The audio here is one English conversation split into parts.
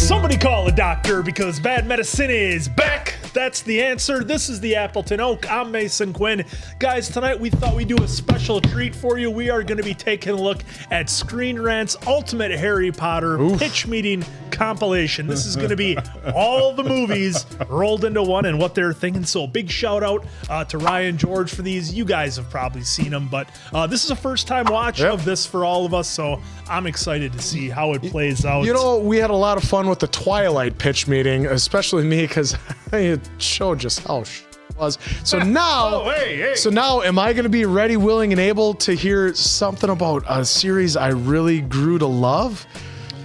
Somebody call a doctor because bad medicine is back. That's the answer. This is the Appleton Oak. I'm Mason Quinn. Guys, tonight we thought we'd do a special treat for you. We are going to be taking a look at Screen Rant's Ultimate Harry Potter Pitch Meeting Compilation. This is going to be all the movies rolled into one and what they're thinking. So a big shout out to Ryan George for these. You guys have probably seen them, but this is a first time watch of this for all of us. So I'm excited to see how it plays out. You know, we had a lot of fun with the Twilight pitch meeting, especially me, because it showed just how it was. So now, so now, am I going to be ready, willing, and able to hear something about a series I really grew to love?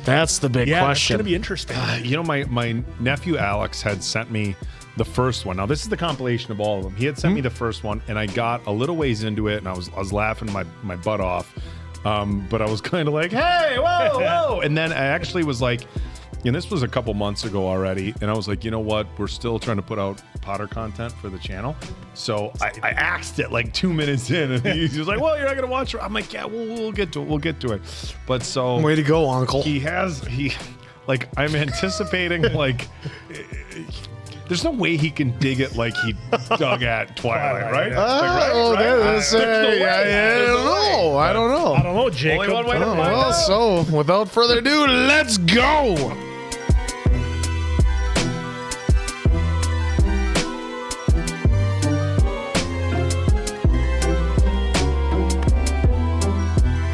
That's the big question. It's going to be interesting. You know, my nephew Alex had sent me the first one. Now, this is the compilation of all of them. He had sent me the first one, and I got a little ways into it, and I was laughing my butt off. But I was kind of like, hey, whoa. And then I actually was like, and this was a couple months ago already, and I was like, you know what? We're still trying to put out Potter content for the channel. So I axed it like 2 minutes in, and he was like, well, you're not going to watch it. I'm like, yeah, we'll get to it. We'll get to it. But so. Way to go, Uncle. I'm anticipating, like, there's no way he can dig it like he dug at Twilight, right? I don't know. I don't know, Jacob. Only one way to find Well, out. so without further ado, let's go.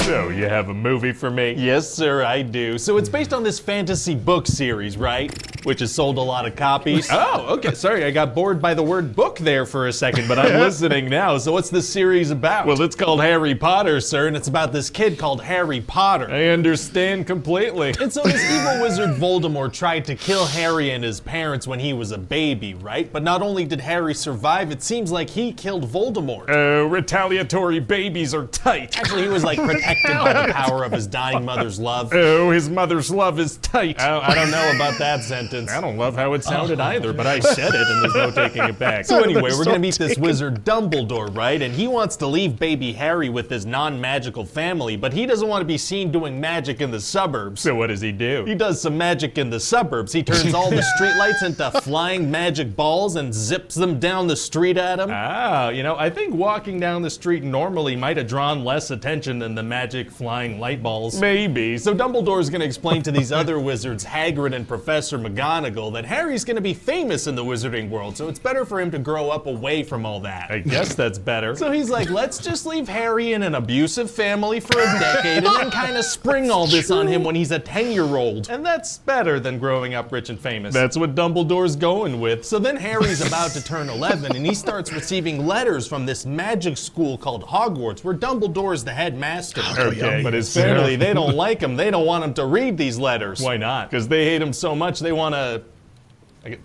So, you have a movie for me? Yes, sir, I do. So it's based on this fantasy book series, right? Which has sold a lot of copies. Oh, okay. Sorry, I got bored by the word book there for a second, but I'm listening now. So what's this series about? Well, it's called Harry Potter, sir, and it's about this kid called Harry Potter. I understand completely. And so this evil wizard Voldemort tried to kill Harry and his parents when he was a baby, right? But not only did Harry survive, it seems like he killed Voldemort. Oh, retaliatory babies are tight. Actually, he was like protected by the power of his dying mother's love. Oh, his mother's love is tight. I don't know about that sentence. I don't love how it sounded either, but I said it and there's no taking it back. So anyway, we're gonna meet this wizard Dumbledore, right? And he wants to leave baby Harry with his non-magical family, but he doesn't want to be seen doing magic in the suburbs. So what does he do? He does some magic in the suburbs. He turns all the streetlights into flying magic balls and zips them down the street at him. Ah, you know, I think walking down the street normally might have drawn less attention than the magic flying light balls. Maybe. So Dumbledore's gonna explain to these other wizards, Hagrid and Professor McGonagall, that Harry's gonna be famous in the wizarding world, so it's better for him to grow up away from all that. I guess that's better. So he's like, let's just leave Harry in an abusive family for a decade and then kind of spring all this on him when he's a 10-year-old. And that's better than growing up rich and famous. That's what Dumbledore's going with. So then Harry's about to turn 11 and he starts receiving letters from this magic school called Hogwarts, where Dumbledore's the headmaster. Okay, but his family, they don't like him. They don't want him to read these letters. Why not? Because they hate him so much they want to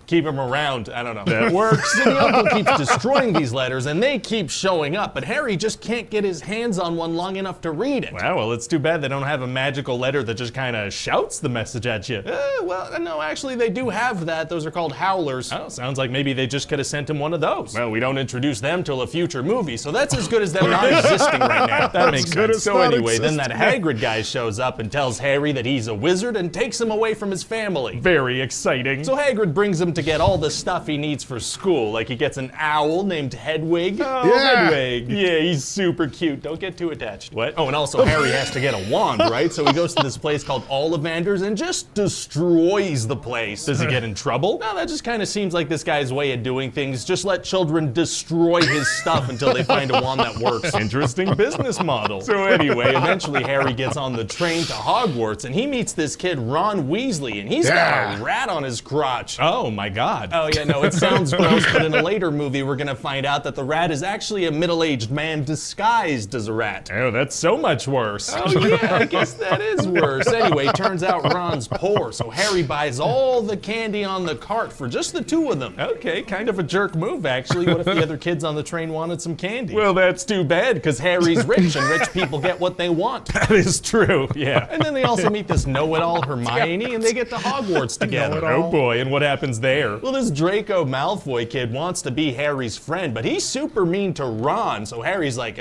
keep him around. I don't know. That works. So the uncle keeps destroying these letters and they keep showing up, but Harry just can't get his hands on one long enough to read it. Well, it's too bad they don't have a magical letter that just kind of shouts the message at you. Well, no, actually they do have that. Those are called howlers. Oh, sounds like maybe they just could have sent him one of those. Well, we don't introduce them till a future movie, so that's as good as them not existing right now. That makes sense. So anyway, then that Hagrid guy shows up and tells Harry that he's a wizard and takes him away from his family. Very exciting. So Hagrid brings him to get all the stuff he needs for school. Like he gets an owl named Hedwig. Oh, yeah. Hedwig. Yeah, he's super cute. Don't get too attached. What? Oh, and also Harry has to get a wand, right? So he goes to this place called Ollivander's and just destroys the place. Does he get in trouble? No, that just kind of seems like this guy's way of doing things. Just let children destroy his stuff until they find a wand that works. Interesting business model. So anyway, eventually Harry gets on the train to Hogwarts and he meets this kid Ron Weasley and he's got a rat on his crotch. Oh my God. Oh yeah, no, it sounds gross, but in a later movie we're gonna find out that the rat is actually a middle-aged man disguised as a rat. Oh, that's so much worse. Oh yeah, I guess that is worse. Anyway, turns out Ron's poor, so Harry buys all the candy on the cart for just the two of them. Okay, kind of a jerk move actually. What if the other kids on the train wanted some candy? Well, that's too bad, because Harry's rich and rich people get what they want. That is true, yeah. And then they also meet this know-it-all Hermione and they get to Hogwarts together. Oh boy, and what happens happens there? Well, this Draco Malfoy kid wants to be Harry's friend, but he's super mean to Ron, so Harry's like,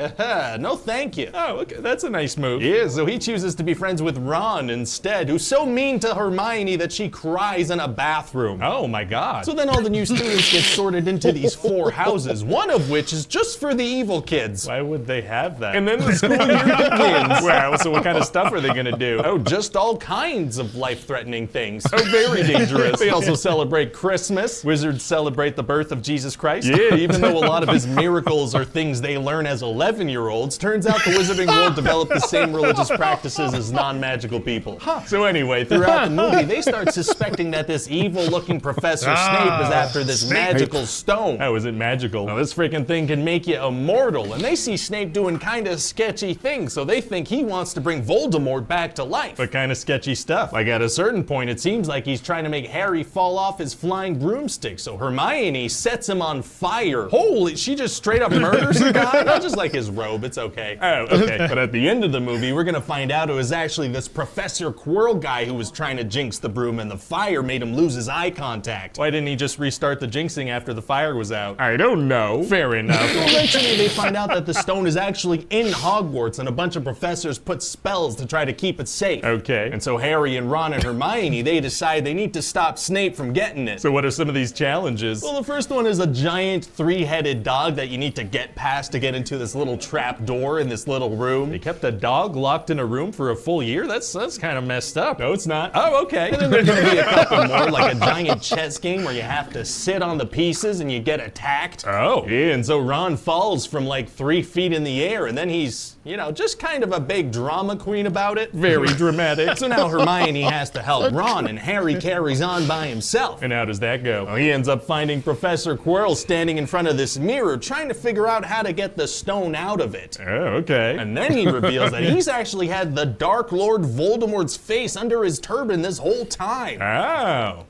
no thank you. Oh, okay, that's a nice move. Yeah, so he chooses to be friends with Ron instead, who's so mean to Hermione that she cries in a bathroom. Oh my god. So then all the new students get sorted into these 4 houses, one of which is just for the evil kids. Why would they have that? And then the school year begins. Wow, so what kind of stuff are they gonna do? Oh, just all kinds of life-threatening things. Oh, very dangerous. They also celebrate Christmas. Wizards celebrate the birth of Jesus Christ. Yeah, even though a lot of his miracles are things they learn as 11-year-olds, turns out the wizarding world developed the same religious practices as non-magical people. So anyway, throughout the movie, they start suspecting that this evil-looking Professor Snape is after this magical stone. How is it magical? Well, this freaking thing can make you immortal, and they see Snape doing kind of sketchy things, so they think he wants to bring Voldemort back to life. What kind of sketchy stuff? Like at a certain point, it seems like he's trying to make Harry fall off his flying broomstick, so Hermione sets him on fire. Holy, she just straight up murders the guy? Not just like his robe, it's okay. Oh, okay. But at the end of the movie, we're gonna find out it was actually this Professor Quirrell guy who was trying to jinx the broom, and the fire made him lose his eye contact. Why didn't he just restart the jinxing after the fire was out? I don't know. Fair enough. Eventually, they find out that the stone is actually in Hogwarts, and a bunch of professors put spells to try to keep it safe. Okay. And so Harry and Ron and Hermione, they decide they need to stop Snape from getting it. So what are some of these challenges? Well, the first one is a giant 3-headed dog that you need to get past to get into this little trap door in this little room. They kept a dog locked in a room for a full year? That's kind of messed up. No, it's not. Oh, okay. And then there's gonna be a couple more, like a giant chess game where you have to sit on the pieces and you get attacked. Oh. Yeah, and so Ron falls from like 3 feet in the air, and then he's, you know, just kind of a big drama queen about it. Very dramatic. So now Hermione has to help Ron, and Harry carries on by himself. And how does that go? Well, he ends up finding Professor Quirrell standing in front of this mirror, trying to figure out how to get the stone out of it. Oh, okay. And then he reveals that he's actually had the Dark Lord Voldemort's face under his turban this whole time. Oh.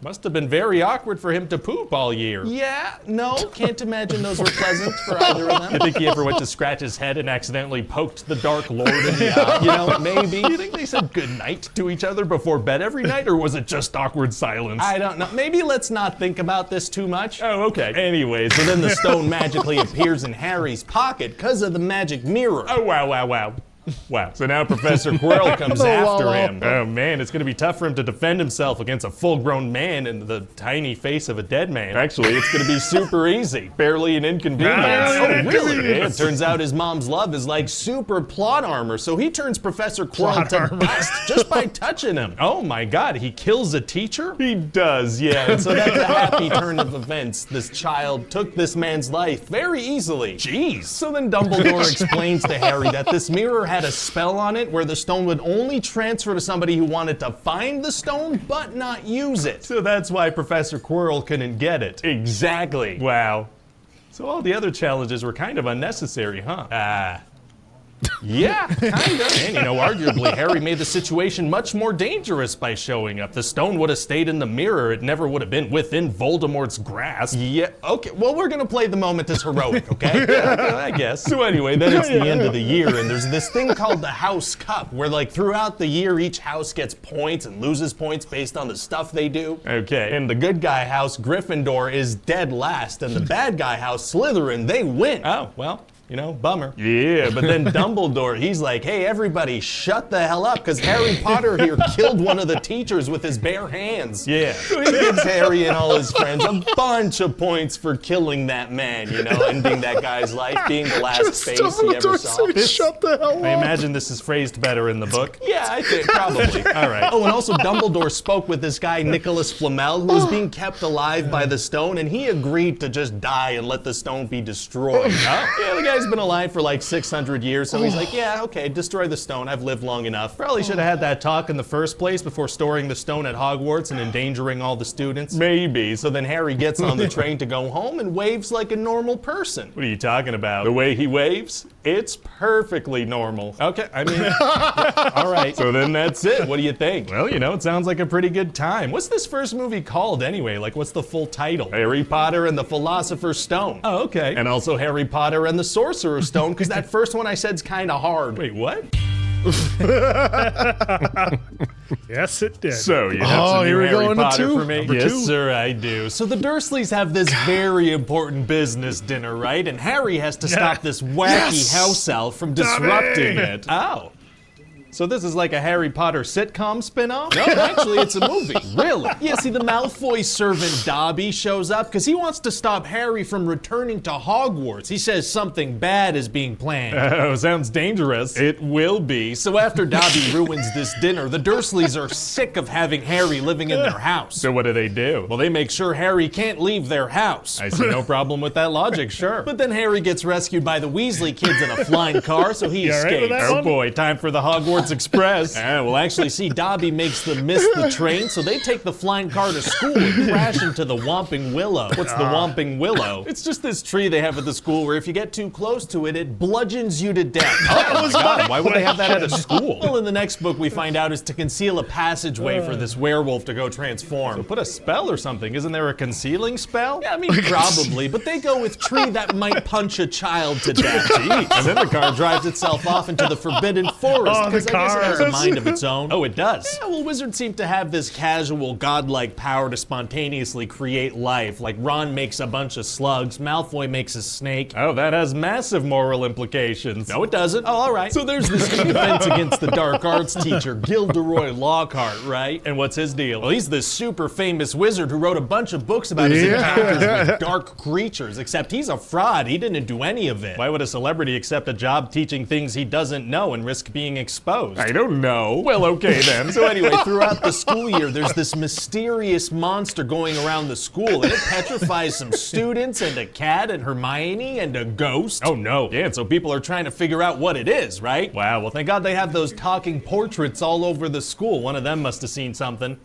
Must have been very awkward for him to poop all year. Yeah, no, can't imagine those were pleasant for either of them. You think he ever went to scratch his head and accidentally poked the Dark Lord in the eye? You know, maybe. You think they said goodnight to each other before bed every night, or was it just awkward silence? I don't know. Maybe let's not think about this too much. Oh, okay. Anyway, so then the stone magically appears in Harry's pocket because of the magic mirror. Oh, wow, wow, wow. Wow. So now Professor Quirrell comes after him. Oh man, it's gonna be tough for him to defend himself against a full-grown man and the tiny face of a dead man. Actually, it's gonna be super easy. Barely an inconvenience. Oh, really? Yeah, it turns out his mom's love is like super plot armor, so he turns Professor Quirrell to dust just by touching him. Oh my god, he kills a teacher? He does, yeah. And so that's a happy turn of events. This child took this man's life very easily. Jeez. So then Dumbledore explains to Harry that this mirror had a spell on it where the stone would only transfer to somebody who wanted to find the stone but not use it. So that's why Professor Quirrell couldn't get it. Exactly. Wow. So all the other challenges were kind of unnecessary, huh? Yeah, kind of. And, you know, arguably, Harry made the situation much more dangerous by showing up. The stone would have stayed in the mirror. It never would have been within Voldemort's grasp. Yeah, okay. Well, we're going to play the moment as heroic, okay? Yeah, I guess. So anyway, then it's the end of the year, and there's this thing called the House Cup, where, like, throughout the year, each house gets points and loses points based on the stuff they do. Okay. And the good guy house, Gryffindor, is dead last, and the bad guy house, Slytherin, they win. Oh, well. You know, bummer. Yeah, but then Dumbledore, he's like, hey, everybody, shut the hell up, because Harry Potter here killed one of the teachers with his bare hands. Yeah. So he gives Harry and all his friends a bunch of points for killing that man, you know, ending that guy's life, being the last face he ever saw. Shut the hell up. I imagine this is phrased better in the book. Yeah, I think, probably. All right. Oh, and also Dumbledore spoke with this guy, Nicholas Flamel, who was being kept alive by the stone, and he agreed to just die and let the stone be destroyed. Oh. Yeah, the guy's been alive for like 600 years, so he's like, yeah, okay, destroy the stone. I've lived long enough. Probably should have had that talk in the first place before storing the stone at Hogwarts and endangering all the students. Maybe. So then Harry gets on the train to go home and waves like a normal person. What are you talking about? The way he waves? It's perfectly normal. Okay, I mean, yeah, all right. So then that's it. What do you think? Well, you know, it sounds like a pretty good time. What's this first movie called anyway? Like, what's the full title? Harry Potter and the Philosopher's Stone. Oh, okay. And also Harry Potter and the Sorcerer's Stone, because that first one I said's kind of hard. Wait, what? Yes, it did. So you have some here new we go Harry into Potter two? for me? Number Yes, two. sir, I do. So the Dursleys have this very important business dinner, right? And Harry has to stop this wacky house elf from disrupting it. Oh. So this is like a Harry Potter sitcom spin-off? No, actually, it's a movie. Really? Yeah, see, the Malfoy servant Dobby shows up because he wants to stop Harry from returning to Hogwarts. He says something bad is being planned. Oh, sounds dangerous. It will be. So after Dobby ruins this dinner, the Dursleys are sick of having Harry living in their house. So what do? Well, they make sure Harry can't leave their house. I see no problem with that logic, sure. But then Harry gets rescued by the Weasley kids in a flying car, so he You all right with escapes. that Oh one? boy, time for the Hogwarts Express. Well, actually, see, Dobby makes them miss the train, so they take the flying car to school and crash into the Whomping Willow. What's the Whomping Willow? It's just this tree they have at the school where if you get too close to it, it bludgeons you to death. Oh my God, why would they have that at a school? Well, in the next book we find out is to conceal a passageway for this werewolf to go transform. So put a spell or something. Isn't there a concealing spell? Yeah, I mean, probably, but they go with tree that might punch a child to death. Jeez. And then the car drives itself off into the forbidden forest. Oh, the 'cause I guess it has a car. mind of its own. Oh, it does? Yeah, well, wizards seem to have this casual, godlike power to spontaneously create life. Like Ron makes a bunch of slugs, Malfoy makes a snake. Oh, that has massive moral implications. No, it doesn't. Oh, all right. So there's this defense against the dark arts teacher, Gilderoy Lockhart, right? And what's his deal? Well, he's this super famous wizard who wrote a bunch of books about his encounters with dark creatures, except he's a fraud. He didn't do any of it. Why would a celebrity accept a job teaching things he doesn't know and risk being exposed? I don't know. Well, okay then. So anyway, throughout the school year, there's this mysterious monster going around the school, and it petrifies some students and a cat and Hermione and a ghost. Oh no. Yeah, and so people are trying to figure out what it is, right? Wow, well thank God they have those talking portraits all over the school. One of them must have seen something.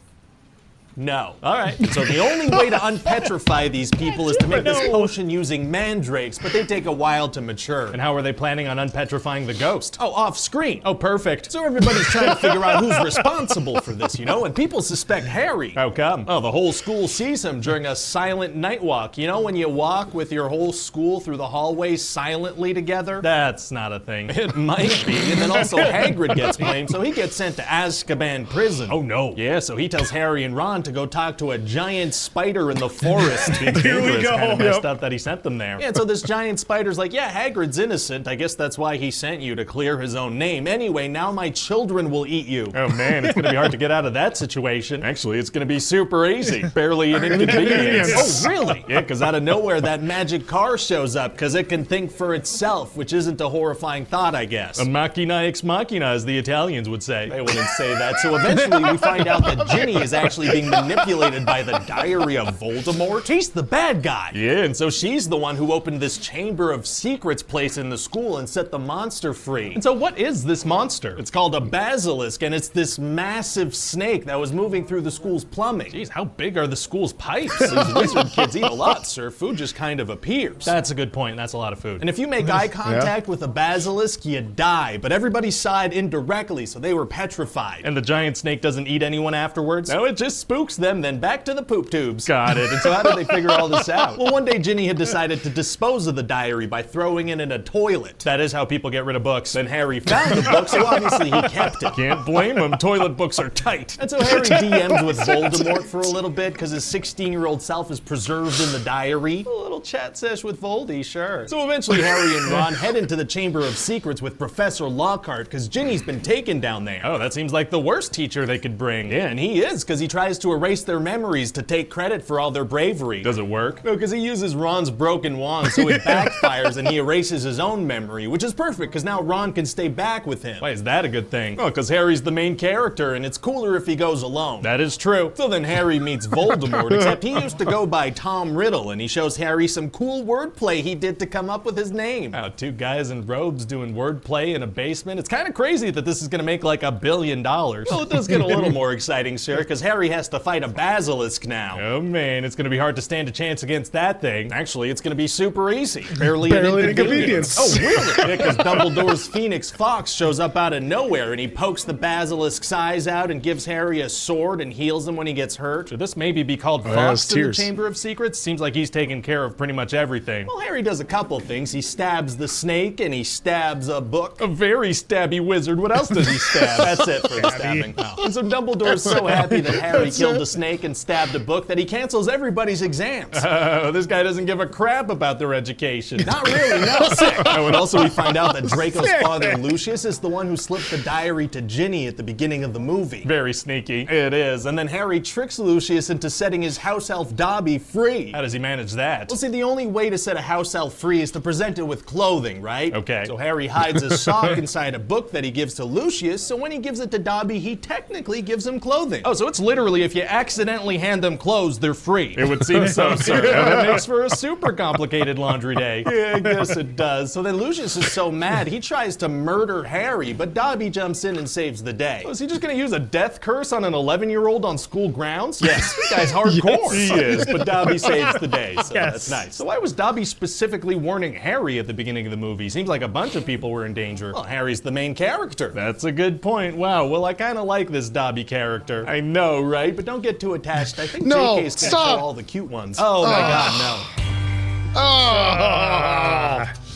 No. All right. So the only way to unpetrify these people is to make this potion using mandrakes, but they take a while to mature. And how are they planning on unpetrifying the ghost? Oh, off screen. Oh, perfect. So everybody's trying to figure out who's responsible for this, you know, and people suspect Harry. How come? Oh, the whole school sees him during a silent night walk. You know, when you walk with your whole school through the hallways silently together? That's not a thing. It might be. And then also Hagrid gets blamed, so he gets sent to Azkaban prison. Oh no. Yeah, so he tells Harry and Ron to go talk to a giant spider in the forest. Here we go. Kind of messed up that he sent them there. Yeah, and so this giant spider's like, yeah, Hagrid's innocent. I guess that's why he sent you, to clear his own name. Anyway, now my children will eat you. Oh man, it's gonna be hard to get out of that situation. Actually, it's gonna be super easy. Barely an inconvenience. Oh, really? Yeah, because out of nowhere, that magic car shows up, because it can think for itself, which isn't a horrifying thought, I guess. A machina ex machina, as the Italians would say. They wouldn't say that. So eventually, we find out that Ginny is actually being manipulated by the diary of Voldemort. She's the bad guy. Yeah, and so she's the one who opened this chamber of secrets place in the school and set the monster free. And so what is this monster? It's called a basilisk, and it's this massive snake that was moving through the school's plumbing. Jeez, how big are the school's pipes? These wizard kids eat a lot, sir. Food just kind of appears. That's a good point. That's a lot of food. And if you make eye contact with a basilisk, you die. But everybody saw it indirectly, so they were petrified. And the giant snake doesn't eat anyone afterwards? No, it just spooks them, then back to the poop tubes. Got it. And so how did they figure all this out? Well, one day Ginny had decided to dispose of the diary by throwing it in a toilet. That is how people get rid of books. Then Harry found the book, so obviously he kept it. Can't blame him. Toilet books are tight. And so Harry DMs with Voldemort for a little bit because his 16-year-old self is preserved in the diary. A little chat sesh with Voldy, sure. So eventually Harry and Ron head into the Chamber of Secrets with Professor Lockhart because Ginny's been taken down there. Oh, that seems like the worst teacher they could bring. Yeah, and he is, because he tries to erase their memories to take credit for all their bravery. Does it work? No, because he uses Ron's broken wand, so it backfires and he erases his own memory, which is perfect because now Ron can stay back with him. Why is that a good thing? Oh, because Harry's the main character and it's cooler if he goes alone. That is true. So then Harry meets Voldemort, except he used to go by Tom Riddle, and he shows Harry some cool wordplay he did to come up with his name. Wow, two guys in robes doing wordplay in a basement. It's kind of crazy that this is gonna make like $1 billion. Well, it does get a little more exciting, sir, because Harry has to fight a basilisk now. Oh man, it's gonna be hard to stand a chance against that thing. Actually, it's gonna be super easy. Barely an inconvenience. Oh really? Yeah, because Dumbledore's Phoenix Fox shows up out of nowhere and he pokes the basilisk's eyes out and gives Harry a sword and heals him when he gets hurt. Should this maybe be called Fox in the Chamber of Secrets? Seems like he's taking care of pretty much everything. Well, Harry does a couple things. He stabs the snake and he stabs a book. A very stabby wizard. What else does he stab? That's it for the stabbing. Oh. And so Dumbledore's so happy that Harry killed a snake and stabbed a book that he cancels everybody's exams. Oh, this guy doesn't give a crap about their education. Not really, no. Sick. Oh, and also we find out that Draco's father, Lucius, is the one who slipped the diary to Ginny at the beginning of the movie. Very sneaky. It is. And then Harry tricks Lucius into setting his house elf Dobby free. How does he manage that? Well, see, the only way to set a house elf free is to present it with clothing, right? Okay. So Harry hides a sock inside a book that he gives to Lucius, so when he gives it to Dobby, he technically gives him clothing. Oh, so it's literally if you accidentally hand them clothes, they're free. It would seem so, sir. That makes for a super complicated laundry day. Yeah, I guess it does. So then Lucius is so mad, he tries to murder Harry, but Dobby jumps in and saves the day. Oh, is he just gonna use a death curse on an 11-year-old on school grounds? Yes, this guy's hardcore. Yes. He is, but Dobby saves the day, so that's nice. So why was Dobby specifically warning Harry at the beginning of the movie? Seems like a bunch of people were in danger. Well, Harry's the main character. That's a good point. Wow, well, I kind of like this Dobby character. I know, right? But don't get too attached. I think JK's gonna kill all the cute ones. Oh my God, no.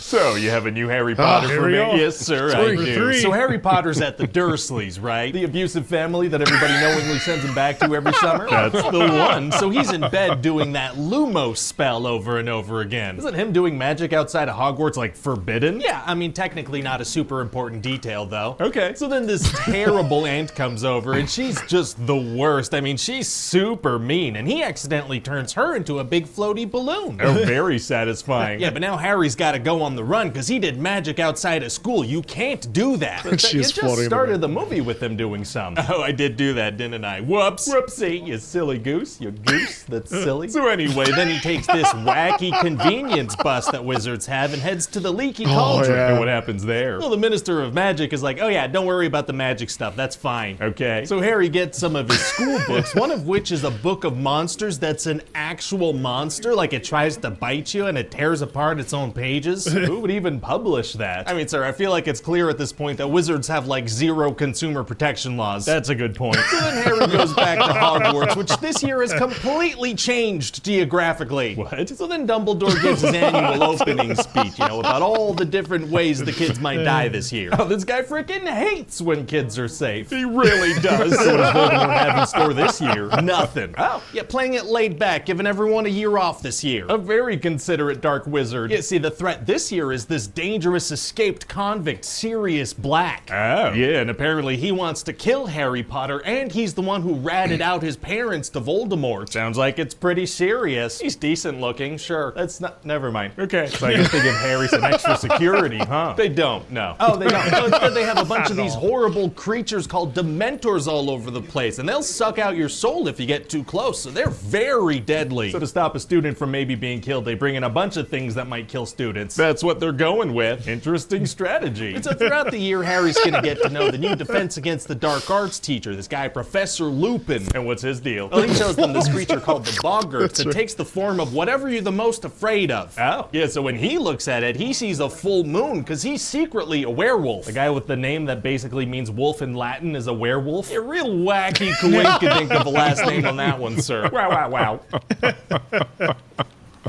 So, you have a new Harry Potter for me? Yes, sir, I do. So Harry Potter's at the Dursleys, right? The abusive family that everybody knowingly sends him back to every summer? That's the one. So he's in bed doing that Lumos spell over and over again. Isn't him doing magic outside of Hogwarts, like, forbidden? Yeah, I mean, technically not a super important detail, though. Okay. So then this terrible aunt comes over, and she's just the worst. I mean, she's super mean, and he accidentally turns her into a big floaty balloon. Oh, very satisfying. Yeah, but now Harry's got to go on the run because he did magic outside of school. You can't do that. You just started the movie with him doing some. Oh, I did do that, didn't I? Whoops. Whoopsie, you silly goose. You goose that's silly. So anyway, then he takes this wacky convenience bus that wizards have and heads to the Leaky Cauldron. And what happens there? Well, the Minister of Magic is like, oh yeah, don't worry about the magic stuff. That's fine. Okay. So Harry gets some of his school books, one of which is a book of monsters that's an actual monster. Like it tries to bite you and it tears apart its own pages. Who would even publish that? I mean, sir, I feel like it's clear at this point that wizards have like zero consumer protection laws. That's a good point. So then Harry goes back to Hogwarts, which this year has completely changed geographically. What? So then Dumbledore gives his annual opening speech, you know, about all the different ways the kids might die this year. Oh, this guy freaking hates when kids are safe. He really does. So what does Voldemort have in store this year? Nothing. Oh, yeah, playing it laid back, giving everyone a year off this year. A very considerate dark wizard. Yeah, see, the threat this year is this dangerous escaped convict, Sirius Black. Oh. Yeah, and apparently he wants to kill Harry Potter, and he's the one who ratted out his parents to Voldemort. Sounds like it's pretty serious. He's decent looking, sure. That's not, never mind. Okay. So I guess they give Harry some extra security, huh? They don't, no. Oh, they don't. No, instead they have a bunch of these horrible creatures called Dementors all over the place, and they'll suck out your soul if you get too close, so they're very deadly. So to stop a student from maybe being killed, they bring in a bunch of things that might kill students. That's what they're going with. Interesting strategy. And so throughout the year, Harry's gonna get to know the new Defense Against the Dark Arts teacher, this guy, Professor Lupin. And what's his deal? Well, he shows them this creature called the Boggart that takes the form of whatever you're the most afraid of. Oh. Yeah, so when he looks at it, he sees a full moon because he's secretly a werewolf. The guy with the name that basically means wolf in Latin is a werewolf. A real wacky coinkydink of a last name on that one, sir. Wow, wow, wow.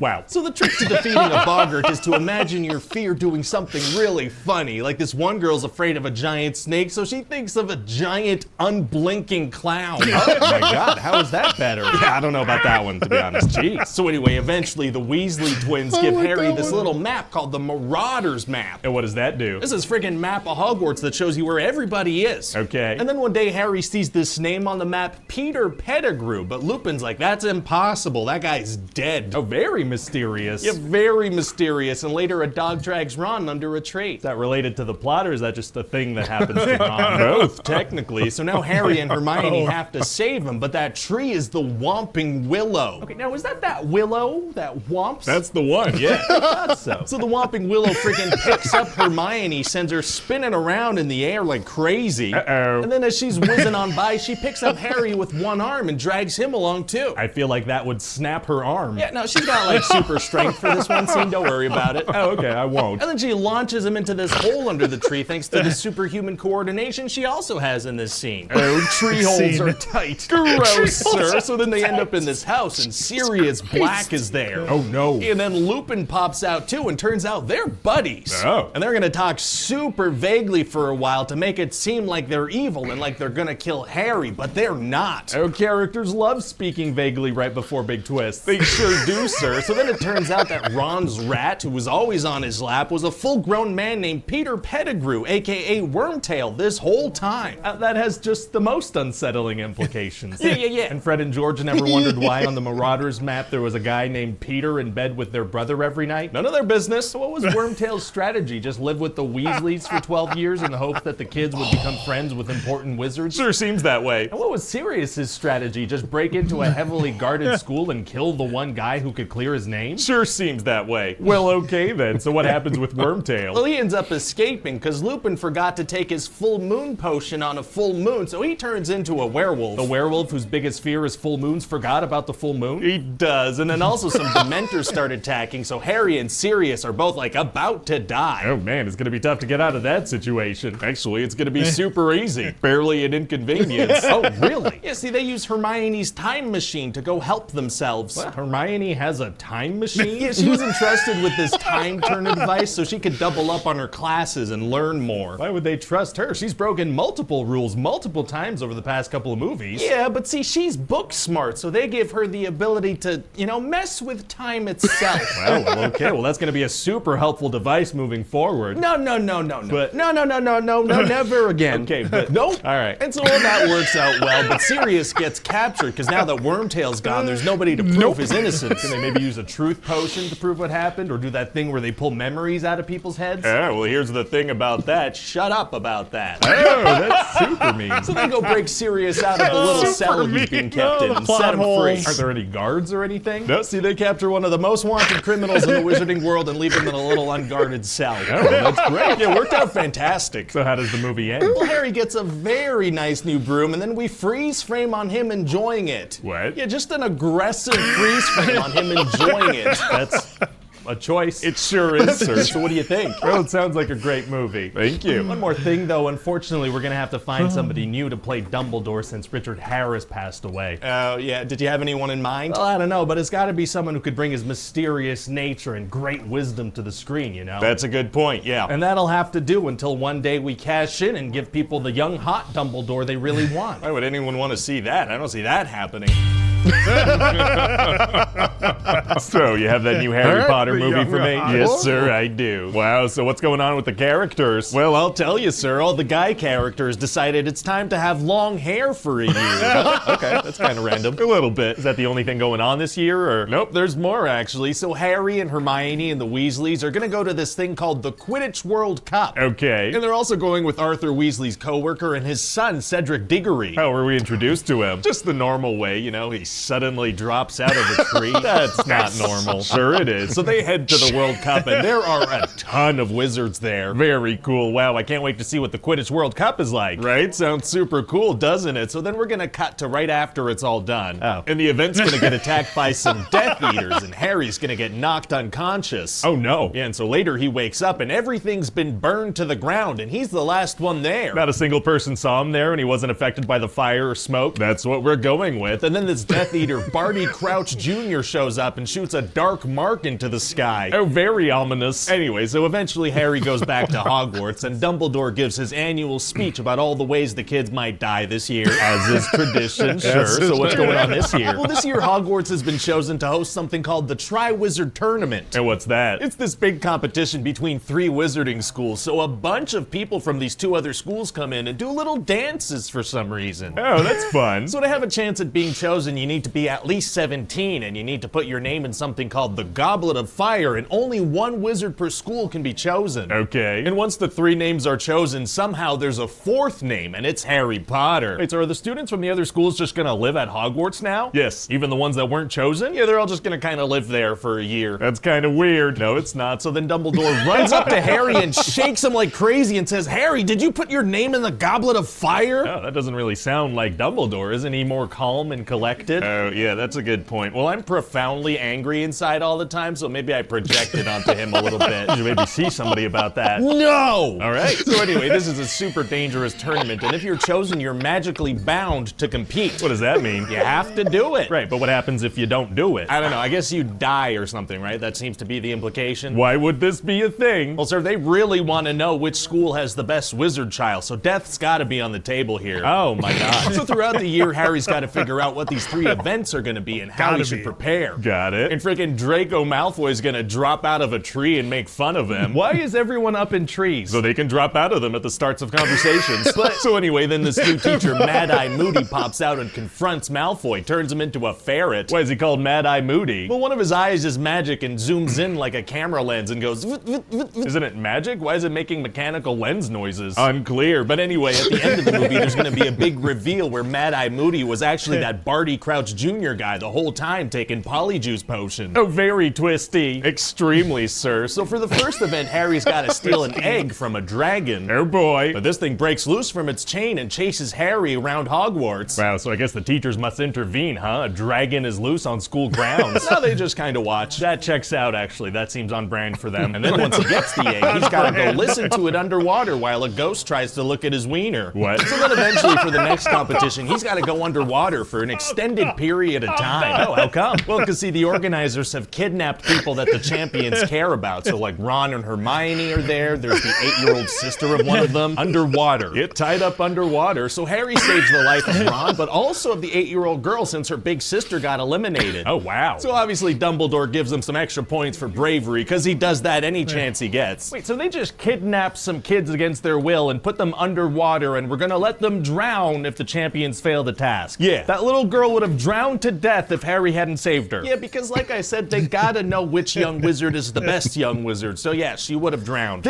Wow. So the trick to defeating a boggart is to imagine your fear doing something really funny. Like this one girl's afraid of a giant snake, so she thinks of a giant unblinking clown. Oh my God, how is that better? Yeah, I don't know about that one, to be honest. Jeez. So anyway, eventually the Weasley twins give Harry this little map called the Marauders map. And what does that do? This is friggin' map of Hogwarts that shows you where everybody is. Okay. And then one day Harry sees this name on the map, Peter Pettigrew, but Lupin's like, that's impossible. That guy's dead. Oh, very mysterious. Yeah, very mysterious. And later a dog drags Ron under a tree. Is that related to the plot, or is that just a thing that happens to Ron? Both, technically. So now Harry and Hermione have to save him, but that tree is the Whomping Willow. Okay, now is that willow that whomps? That's the one, yeah. I thought so. So the Whomping Willow freaking picks up Hermione, sends her spinning around in the air like crazy. Uh-oh. And then as she's whizzing on by, she picks up Harry with one arm and drags him along too. I feel like that would snap her arm. Yeah, no, she's got like super strength for this one scene. Don't worry about it. Oh, okay, I won't. And then she launches him into this hole under the tree thanks to the superhuman coordination she also has in this scene. Oh, tree holes are tight. Gross, sir. So then they end up in this house and Sirius Black is there. Oh, no. And then Lupin pops out too and turns out they're buddies. Oh. And they're gonna talk super vaguely for a while to make it seem like they're evil and like they're gonna kill Harry, but they're not. Oh, characters love speaking vaguely right before big twists. They sure do, sir. So then it turns out that Ron's rat, who was always on his lap, was a full-grown man named Peter Pettigrew, aka Wormtail, this whole time. That has just the most unsettling implications. Yeah. And Fred and George never wondered why on the Marauders map there was a guy named Peter in bed with their brother every night? None of their business. So what was Wormtail's strategy? Just live with the Weasleys for 12 years in the hope that the kids would become friends with important wizards? Sure seems that way. And what was Sirius's strategy? Just break into a heavily guarded school and kill the one guy who could clear his name? Sure seems that way. Well, okay then. So what happens with Wormtail? Well, he ends up escaping because Lupin forgot to take his full moon potion on a full moon, so he turns into a werewolf. The werewolf whose biggest fear is full moons forgot about the full moon? He does, and then also some Dementors start attacking, so Harry and Sirius are both like about to die. Oh man, it's gonna be tough to get out of that situation. Actually, it's gonna be super easy. Barely an inconvenience. Oh, really? Yeah, see, they use Hermione's time machine to go help themselves. What? Hermione has a time machine? Yeah, she was entrusted with this time turner device so she could double up on her classes and learn more. Why would they trust her? She's broken multiple rules multiple times over the past couple of movies. Yeah, but see, she's book smart, so they give her the ability to, mess with time itself. Well, okay. Well, that's going to be a super helpful device moving forward. No. But No, never again. Okay, but nope. All right. And so all that works out well, but Sirius gets captured because now that Wormtail's gone, there's nobody to prove his innocence. Can they maybe use a truth potion to prove what happened, or do that thing where they pull memories out of people's heads? Well, here's the thing about that. Shut up about that. Oh, that's super mean. So they go break Sirius out of the little cell he's being kept in and set him free. Are there any guards or anything? No, see, they capture one of the most wanted criminals in the wizarding world and leave him in a little unguarded cell. Oh, that's great. Yeah, it worked out fantastic. So how does the movie end? Well, Harry gets a very nice new broom, and then we freeze frame on him enjoying it. What? Yeah, just an aggressive freeze frame on him enjoying it. That's a choice. It sure is, sir. So what do you think? Well, it sounds like a great movie. Thank you. One more thing, though. Unfortunately, we're going to have to find somebody new to play Dumbledore since Richard Harris passed away. Oh, yeah. Did you have anyone in mind? Well, I don't know, but it's got to be someone who could bring his mysterious nature and great wisdom to the screen, you know? That's a good point, yeah. And that'll have to do until one day we cash in and give people the young, hot Dumbledore they really want. Why would anyone want to see that? I don't see that happening. So, you have that new Harry Potter movie for me? Yes, sir, I do. Wow, so what's going on with the characters? Well, I'll tell you, sir. All the guy characters decided it's time to have long hair for a year. Okay, that's kind of random. A little bit. Is that the only thing going on this year, or? Nope, there's more, actually. So Harry and Hermione and the Weasleys are gonna go to this thing called the Quidditch World Cup. Okay. And they're also going with Arthur Weasley's coworker and his son, Cedric Diggory. How were we introduced to him? Just the normal way, he suddenly drops out of a tree. That's not normal. Sure it is. So they head to the World Cup, and there are a ton of wizards there. Very cool. Wow, I can't wait to see what the Quidditch World Cup is like. Right? Sounds super cool, doesn't it? So then we're gonna cut to right after it's all done. Oh. And the event's gonna get attacked by some Death Eaters, and Harry's gonna get knocked unconscious. Oh no. Yeah, and so later he wakes up, and everything's been burned to the ground, and he's the last one there. Not a single person saw him there, and he wasn't affected by the fire or smoke. That's what we're going with. And then this Death Eater, Barty Crouch Jr., shows up and shoots a dark mark into the sky. Oh, very ominous. Anyway, so eventually Harry goes back to Hogwarts, and Dumbledore gives his annual speech about all the ways the kids might die this year, as is tradition, sure. So what's going on this year? Well, this year Hogwarts has been chosen to host something called the Triwizard Tournament. And what's that? It's this big competition between 3 wizarding schools, so a bunch of people from these 2 other schools come in and do little dances for some reason. Oh, that's fun. So to have a chance at being chosen, you need need to be at least 17, and you need to put your name in something called the Goblet of Fire, and only one wizard per school can be chosen. Okay. And once the 3 names are chosen, somehow there's a 4th name, and it's Harry Potter. Wait, so are the students from the other schools just gonna live at Hogwarts now? Yes. Even the ones that weren't chosen? Yeah, they're all just gonna kind of live there for a year. That's kind of weird. No, it's not. So then Dumbledore runs up to Harry and shakes him like crazy and says, Harry, did you put your name in the Goblet of Fire? Oh, that doesn't really sound like Dumbledore. Isn't he more calm and collected? Oh, yeah, that's a good point. Well, I'm profoundly angry inside all the time, so maybe I projected onto him a little bit. You should maybe see somebody about that. No! All right. So anyway, this is a super dangerous tournament, and if you're chosen, you're magically bound to compete. What does that mean? You have to do it. Right, but what happens if you don't do it? I don't know. I guess you die or something, right? That seems to be the implication. Why would this be a thing? Well, sir, they really want to know which school has the best wizard child, so death's got to be on the table here. Oh my god. So throughout the year, Harry's got to figure out what these 3 events are going to be and how he should prepare. Got it. And freaking Draco Malfoy's going to drop out of a tree and make fun of him. Why is everyone up in trees? So they can drop out of them at the starts of conversations. So anyway, then this new teacher, Mad-Eye Moody, pops out and confronts Malfoy, turns him into a ferret. Why is he called Mad-Eye Moody? Well, one of his eyes is magic and zooms in like a camera lens and goes, isn't it magic? Why is it making mechanical lens noises? Unclear. But anyway, at the end of the movie, there's going to be a big reveal where Mad-Eye Moody was actually that Barty Crouch Jr. guy the whole time taking Polyjuice potion. Oh, very twisty. Extremely, sir. So for the first event, Harry's got to steal an egg from a dragon. Oh boy. But this thing breaks loose from its chain and chases Harry around Hogwarts. Wow, so I guess the teachers must intervene, huh? A dragon is loose on school grounds. Now they just kind of watch. That checks out, actually. That seems on brand for them. And then once he gets the egg, he's got to go listen to it underwater while a ghost tries to look at his wiener. What? So then eventually for the next competition, he's got to go underwater for an extended period of time. Oh, how come? Well, because see, the organizers have kidnapped people that the champions care about. So like Ron and Hermione are there. There's the 8-year-old sister of one of them. Underwater. Get tied up underwater. So Harry saves the life of Ron, but also of the 8-year-old girl since her big sister got eliminated. Oh, wow. So obviously Dumbledore gives him some extra points for bravery because he does that any chance he gets. Wait, so they just kidnapped some kids against their will and put them underwater and we're gonna let them drown if the champions fail the task. Yeah, that little girl would have drowned to death if Harry hadn't saved her. Yeah, because like I said, they gotta know which young wizard is the best young wizard. So yeah, she would have drowned.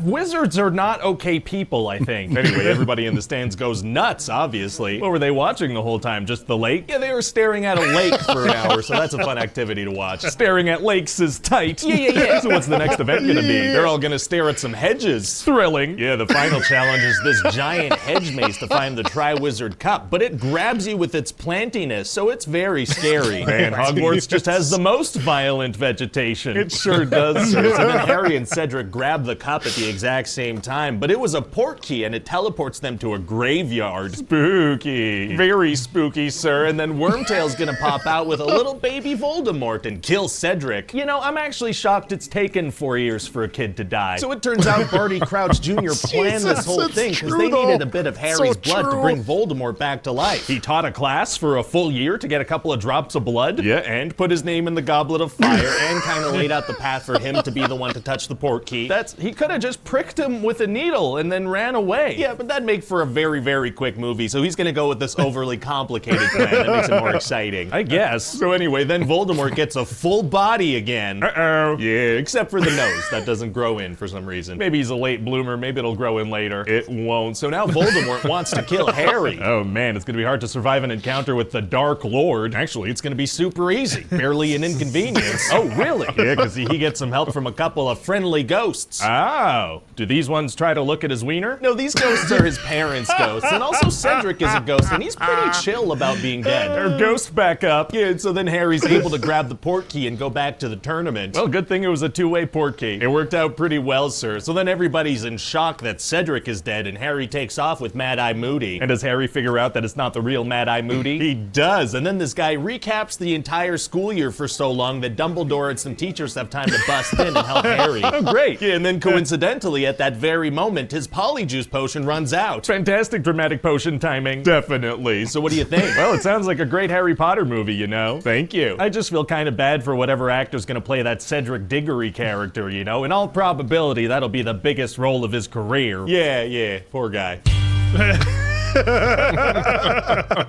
Wizards are not okay people, I think. Anyway, everybody in the stands goes nuts, obviously. What were they watching the whole time? Just the lake? Yeah, they were staring at a lake for an hour, so that's a fun activity to watch. Staring at lakes is tight. Yeah. So what's the next event gonna be? They're all gonna stare at some hedges. Thrilling. Yeah, the final challenge is this giant hedge maze to find the Triwizard Cup, but it grabs you with its plantiness, so it's very scary. Man, Hogwarts just has the most violent vegetation. It sure does. So then Harry and Cedric grab the cup at the exact same time, but it was a portkey and it teleports them to a graveyard. Spooky. Very spooky, sir. And then Wormtail's gonna pop out with a little baby Voldemort and kill Cedric. You know, I'm actually shocked it's taken 4 years for a kid to die. So it turns out Barty Crouch Jr. planned this whole thing because they needed a bit of Harry's blood to bring Voldemort back to life. He taught a class for a full year to get a couple of drops of blood. Yeah, and put his name in the Goblet of Fire and kind of laid out the path for him to be the one to touch the portkey. He could have just pricked him with a needle and then ran away. Yeah, but that'd make for a very, very quick movie, so he's gonna go with this overly complicated plan that makes it more exciting. I guess. So anyway, then Voldemort gets a full body again. Uh-oh. Yeah, except for the nose. That doesn't grow in for some reason. Maybe he's a late bloomer, maybe it'll grow in later. It won't. So now Voldemort wants to kill Harry. Oh man, it's gonna be hard to survive an encounter with the Dark Lord. Actually, it's gonna be super easy. Barely an inconvenience. Oh, really? Yeah, because he gets some help from a couple of friendly ghosts. Oh. Do these ones try to look at his wiener? No, these ghosts are his parents' ghosts. And also Cedric is a ghost, and he's pretty chill about being dead. Our ghost back up. Yeah, and so then Harry's able to grab the portkey and go back to the tournament. Well, good thing it was a two-way portkey. It worked out pretty well, sir. So then everybody's in shock that Cedric is dead, and Harry takes off with Mad-Eye Moody. And does Harry figure out that it's not the real Mad-Eye Moody? He does, and then this guy recaps the entire school year for so long that Dumbledore and some teachers have time to bust in and help Harry. Oh, great. Yeah, and then coincidentally, at that very moment, his Polyjuice potion runs out. Fantastic dramatic potion timing. Definitely. So what do you think? Well, it sounds like a great Harry Potter movie, you know? Thank you. I just feel kind of bad for whatever actor's gonna play that Cedric Diggory character, you know? In all probability, that'll be the biggest role of his career. Yeah, poor guy.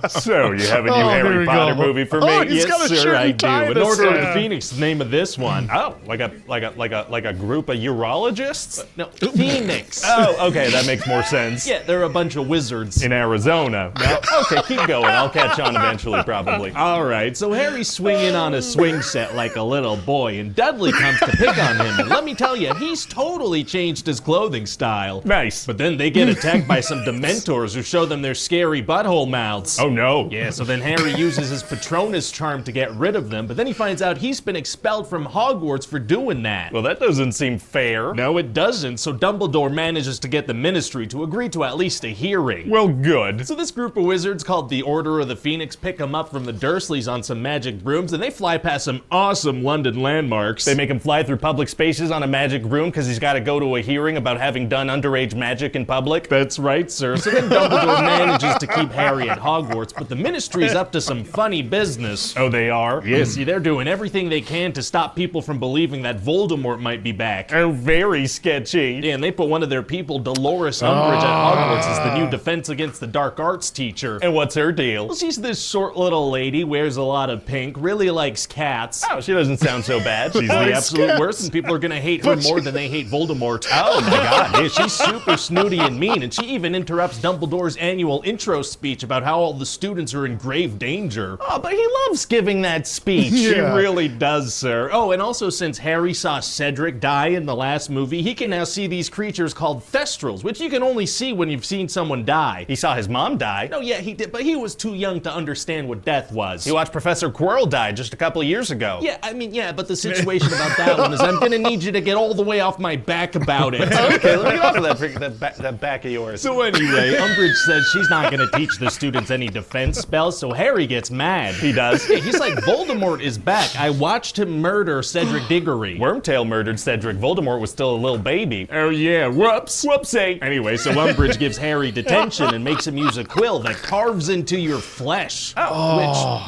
So, you have a new Oh, here Harry we Potter go. movie for me? Oh, he's Yes, got a sir, shirt I and do. tie In this Order of time. the Phoenix, the name of this one. Oh, like a group of urologists? No, Phoenix. Oh, okay, that makes more sense. Yeah, they're a bunch of wizards. In Arizona. No. Okay, keep going. I'll catch on eventually, probably. All right, so Harry's swinging on a swing set like a little boy, and Dudley comes to pick on him. And let me tell you, he's totally changed his clothing style. Nice. But then they get attacked by some Dementors who show them their scary butthole mouths. Oh no. Yeah, so then Harry uses his Patronus charm to get rid of them, but then he finds out he's been expelled from Hogwarts for doing that. Well, that doesn't seem fair. No, it doesn't, so Dumbledore manages to get the Ministry to agree to at least a hearing. Well, good. So this group of wizards called the Order of the Phoenix pick him up from the Dursleys on some magic brooms, and they fly past some awesome London landmarks. They make him fly through public spaces on a magic broom because he's got to go to a hearing about having done underage magic in public. That's right, sir. So then Dumbledore manages to keep Harry at Hogwarts, but the Ministry's up to some funny business. Oh, they are? Yeah, see, they're doing everything they can to stop people from believing that Voldemort might be back. Oh, very sketchy. Yeah, and they put one of their people, Dolores Umbridge, at Hogwarts as the new Defense Against the Dark Arts teacher. And what's her deal? Well, she's this short little lady, wears a lot of pink, really likes cats. Oh, she doesn't sound so bad. She's the absolute worst, and people are gonna hate her more than they hate Voldemort. Oh my god, yeah, she's super snooty and mean, and she even interrupts Dumbledore's annual intro speech about how all the students are in grave danger. Oh, but he loves giving that speech. He Yeah. really does, sir. Oh, and also since Harry saw Cedric die in the last movie, he can now see these creatures called Thestrals, which you can only see when you've seen someone die. He saw his mom die. No, yeah, he did, but he was too young to understand what death was. He watched Professor Quirrell die just a couple of years ago. Yeah, I mean, yeah, but the situation about that one is I'm gonna need you to get all the way off my back about it. Okay, let me get off of that back of yours. So anyway, Umbridge says she's not gonna teach the students any defense spells, so Harry gets mad. He does? Yeah, he's like, Voldemort is back. I watched him murder Cedric Diggory. Wormtail murdered Cedric. Voldemort was still a little baby. Oh yeah, whoops. Whoopsie. Anyway, so Umbridge gives Harry detention and makes him use a quill that carves into your flesh,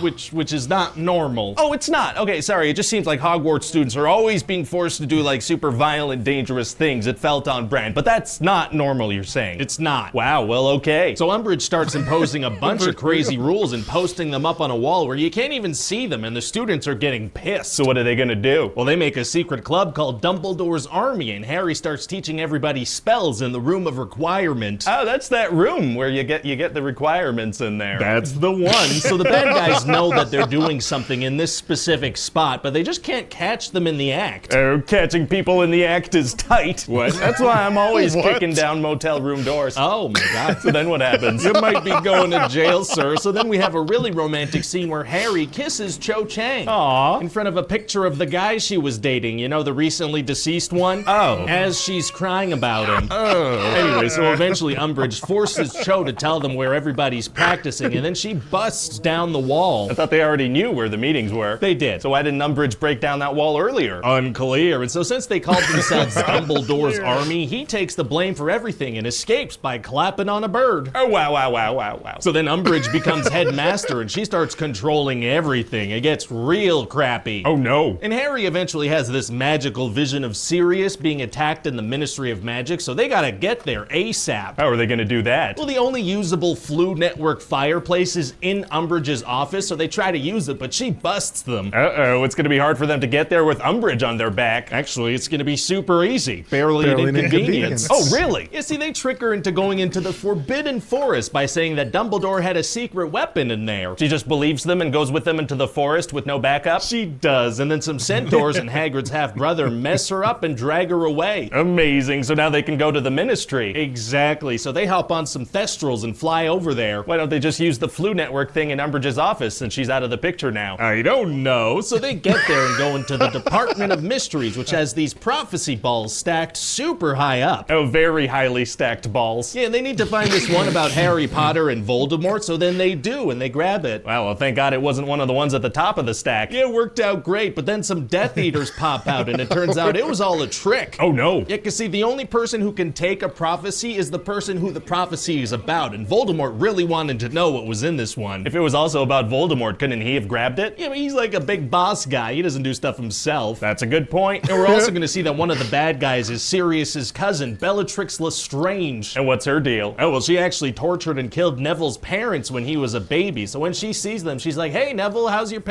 which is not normal. Oh, it's not. Okay, sorry. It just seems like Hogwarts students are always being forced to do like super violent, dangerous things. It felt on brand, but that's not normal, you're saying. It's not. Wow, well, okay. So Umbridge starts imposing a bunch of crazy rules and posting them up on a wall where you can't even see them, and the students are getting pissed. So what are they gonna do? Well, they make a secret club called Dumbledore's Army, and Harry starts teaching everybody spells in the Room of Requirement. Oh, that's that room where you get the requirements in there. That's the one. So the bad guys know that they're doing something in this specific spot, but they just can't catch them in the act. Oh, catching people in the act is tight. What? That's why I'm always What? kicking down motel room doors. Oh my god. So then what happens? You might be going to jail, sir. So then we have a really romantic scene where Harry kisses Cho Chang. Aw. In front of a picture of the guy she was dating, you know, the recently deceased one? Oh. As she's crying about him. Anyway, so eventually Umbridge forces Cho to tell them where everybody's practicing, and then she busts down the wall. I thought they already knew where the meetings were. They did. So why didn't Umbridge break down that wall earlier? Unclear. And so since they called themselves Dumbledore's Army, he takes the blame for everything and escapes by clapping on a bird. Oh, wow. So then Umbridge becomes headmaster and she starts controlling everything. It gets real crappy. Oh, no. And Harry eventually has this magical vision of Sirius being attacked in the Ministry of Magic, so they gotta get there ASAP. How are they gonna do that? Well, the only usable Floo Network fireplace is in Umbridge's office, so they try to use it, but she busts them. Uh-oh, it's gonna be hard for them to get there with Umbridge on their back. Actually, it's gonna be super easy. Barely an an inconvenience. inconvenience. Oh, really? You see, they trick her into going into the Forbidden Forest by saying that Dumbledore had a secret weapon in there. She just believes them and goes with them into the forest with no backup? She does, and then some centaurs and Hagrid's half-brother mess her up and drag her away. Amazing, so now they can go to the Ministry. Exactly, so they hop on some Thestrals and fly over there. Why don't they just use the Floo Network thing in Umbridge's office since she's out of the picture now? I don't know. So they get there and go into the Department of Mysteries, which has these prophecy balls stacked super high up. Oh, very highly stacked balls. Yeah, they need to find this one about Harry Potter and Voldemort, so then they do, and they grab it. Wow, well, thank God it wasn't one of the ones at the top of the stack. Yeah, it worked out great, but then some Death Eaters pop out, and it turns out it was all a trick. Oh, no. Yeah, because see, the only person who can take a prophecy is the person who the prophecy is about, and Voldemort really wanted to know what was in this one. If it was also about Voldemort, couldn't he have grabbed it? Yeah, but he's like a big boss guy. He doesn't do stuff himself. That's a good point. And we're also going to see that one of the bad guys is Sirius's cousin, Bellatrix Lestrange. And what's her deal? Oh, well, she actually viciously tortured and killed Neville's parents when he was a baby. So when she sees them, she's like, hey, Neville, how your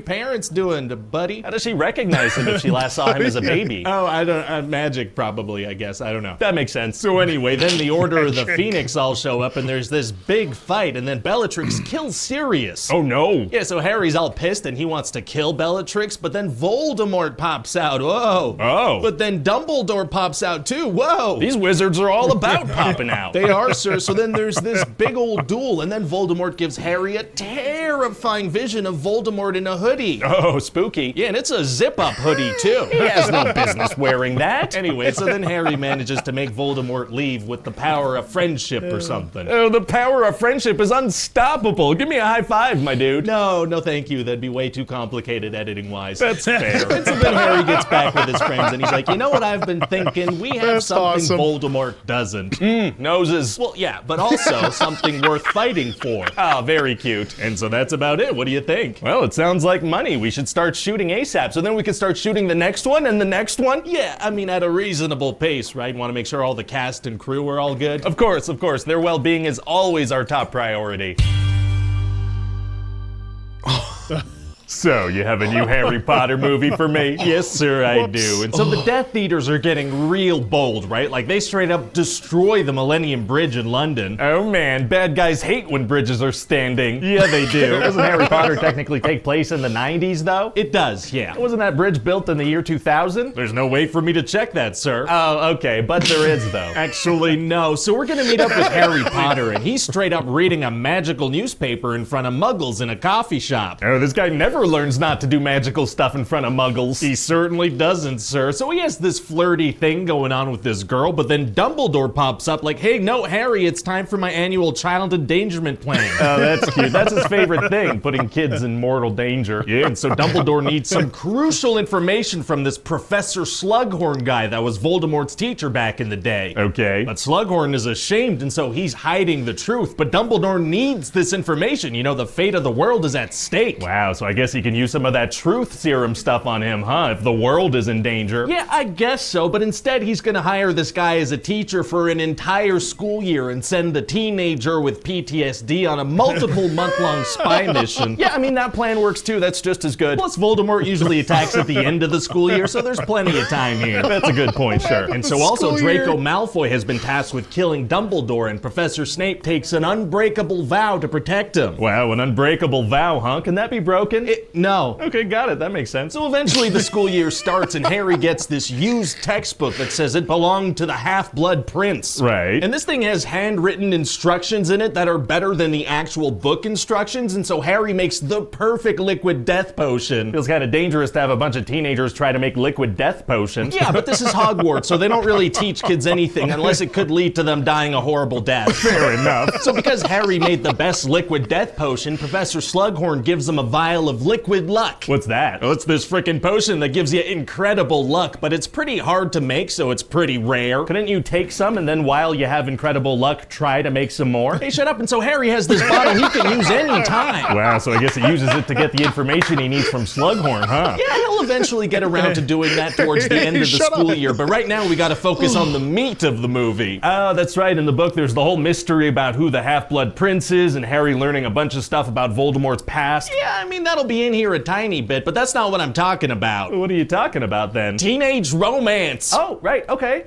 parents doing, buddy? How does she recognize him if she last saw him as a baby? Oh, I don't, magic probably, I guess. I don't know. That makes sense. So anyway, then the Order of the Phoenix all show up and there's this big fight and then Bellatrix kills Sirius. Oh no. Yeah, so Harry's all pissed and he wants to kill Bellatrix, but then Voldemort pops out. Whoa. Oh. But then Dumbledore pops out too. Whoa. These wizards are all about popping out. They are, sir. So then there's this big old duel, and then Voldemort gives Harry a terrifying vision of Voldemort in a hoodie. Oh, spooky. Yeah, and it's a zip-up hoodie, too. He has no business wearing that. Anyway, so then Harry manages to make Voldemort leave with the power of friendship or something. Oh, the power of friendship is unstoppable. Give me a high five, my dude. No, thank you. That'd be way too complicated editing-wise. That's fair. And so then Harry gets back with his friends, and he's like, you know what I've been thinking? We have That's something awesome. Voldemort doesn't. Noses. Well, yeah, but also something worth fighting for. Oh, very cute. And so that's about it. What do you think? Well, it sounds like money. We should start shooting ASAP, so then we can start shooting the next one and the next one. Yeah, I mean, at a reasonable pace, right? Want to make sure all the cast and crew are all good? Of course. Their well-being is always our top priority. So, you have a new Harry Potter movie for me? Yes, sir, I do. And so the Death Eaters are getting real bold, right? Like, they straight up destroy the Millennium Bridge in London. Oh man, bad guys hate when bridges are standing. Yeah, they do. Doesn't Harry Potter technically take place in the 90s, though? It does, yeah. Wasn't that bridge built in the year 2000? There's no way for me to check that, sir. Oh, okay, but there is, though. Actually, no. So we're gonna meet up with Harry Potter, and he's straight up reading a magical newspaper in front of muggles in a coffee shop. Oh, this guy never learns not to do magical stuff in front of muggles. He certainly doesn't, sir. So he has this flirty thing going on with this girl, but then Dumbledore pops up like, hey, no, Harry, it's time for my annual child endangerment plan. Oh, that's cute. That's his favorite thing, putting kids in mortal danger. Yeah, and so Dumbledore needs some crucial information from this Professor Slughorn guy that was Voldemort's teacher back in the day. Okay. But Slughorn is ashamed, and so he's hiding the truth. But Dumbledore needs this information. You know, the fate of the world is at stake. Wow, so I guess he can use some of that truth serum stuff on him, huh? If the world is in danger. Yeah, I guess so, but instead he's gonna hire this guy as a teacher for an entire school year and send the teenager with PTSD on a multiple month-long spy mission. Yeah, I mean, that plan works too. That's just as good. Plus, Voldemort usually attacks at the end of the school year, so there's plenty of time here. That's a good point, sure. And so also School Draco year. Malfoy has been tasked with killing Dumbledore, and Professor Snape takes an unbreakable vow to protect him. Wow, an unbreakable vow, huh? Can that be broken? No. Okay, got it. That makes sense. So eventually the school year starts and Harry gets this used textbook that says it belonged to the Half-Blood Prince. Right. And this thing has handwritten instructions in it that are better than the actual book instructions, and so Harry makes the perfect liquid death potion. Feels kind of dangerous to have a bunch of teenagers try to make liquid death potions. Yeah, but this is Hogwarts, so they don't really teach kids anything unless it could lead to them dying a horrible death. Fair enough. So because Harry made the best liquid death potion, Professor Slughorn gives him a vial of liquid luck. What's that? Well, it's this frickin' potion that gives you incredible luck, but it's pretty hard to make, so it's pretty rare. Couldn't you take some and then while you have incredible luck, try to make some more? Hey, shut up. And so Harry has this bottle he can use any time. Wow, so I guess he uses it to get the information he needs from Slughorn, huh? Yeah, he'll eventually get around to doing that towards the end of the Shut school up. year, but right now we gotta focus on the meat of the movie. Oh, that's right. In the book, there's the whole mystery about who the Half-Blood Prince is and Harry learning a bunch of stuff about Voldemort's past. Yeah, I mean, that'll be in here a tiny bit, but that's not what I'm talking about. What are you talking about then? Teenage romance. Oh, right, okay.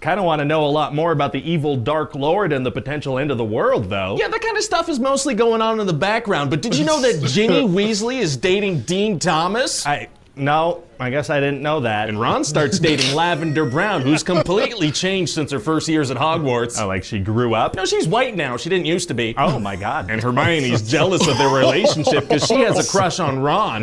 Kind of want to know a lot more about the evil Dark Lord and the potential end of the world, though. Yeah, that kind of stuff is mostly going on in the background, but did you know that Ginny Weasley is dating Dean Thomas? No, I guess I didn't know that. And Ron starts dating Lavender Brown, who's completely changed since her first years at Hogwarts. Oh, like she grew up? No, she's white now. She didn't used to be. Oh my God. And Hermione's jealous of their relationship because she has a crush on Ron.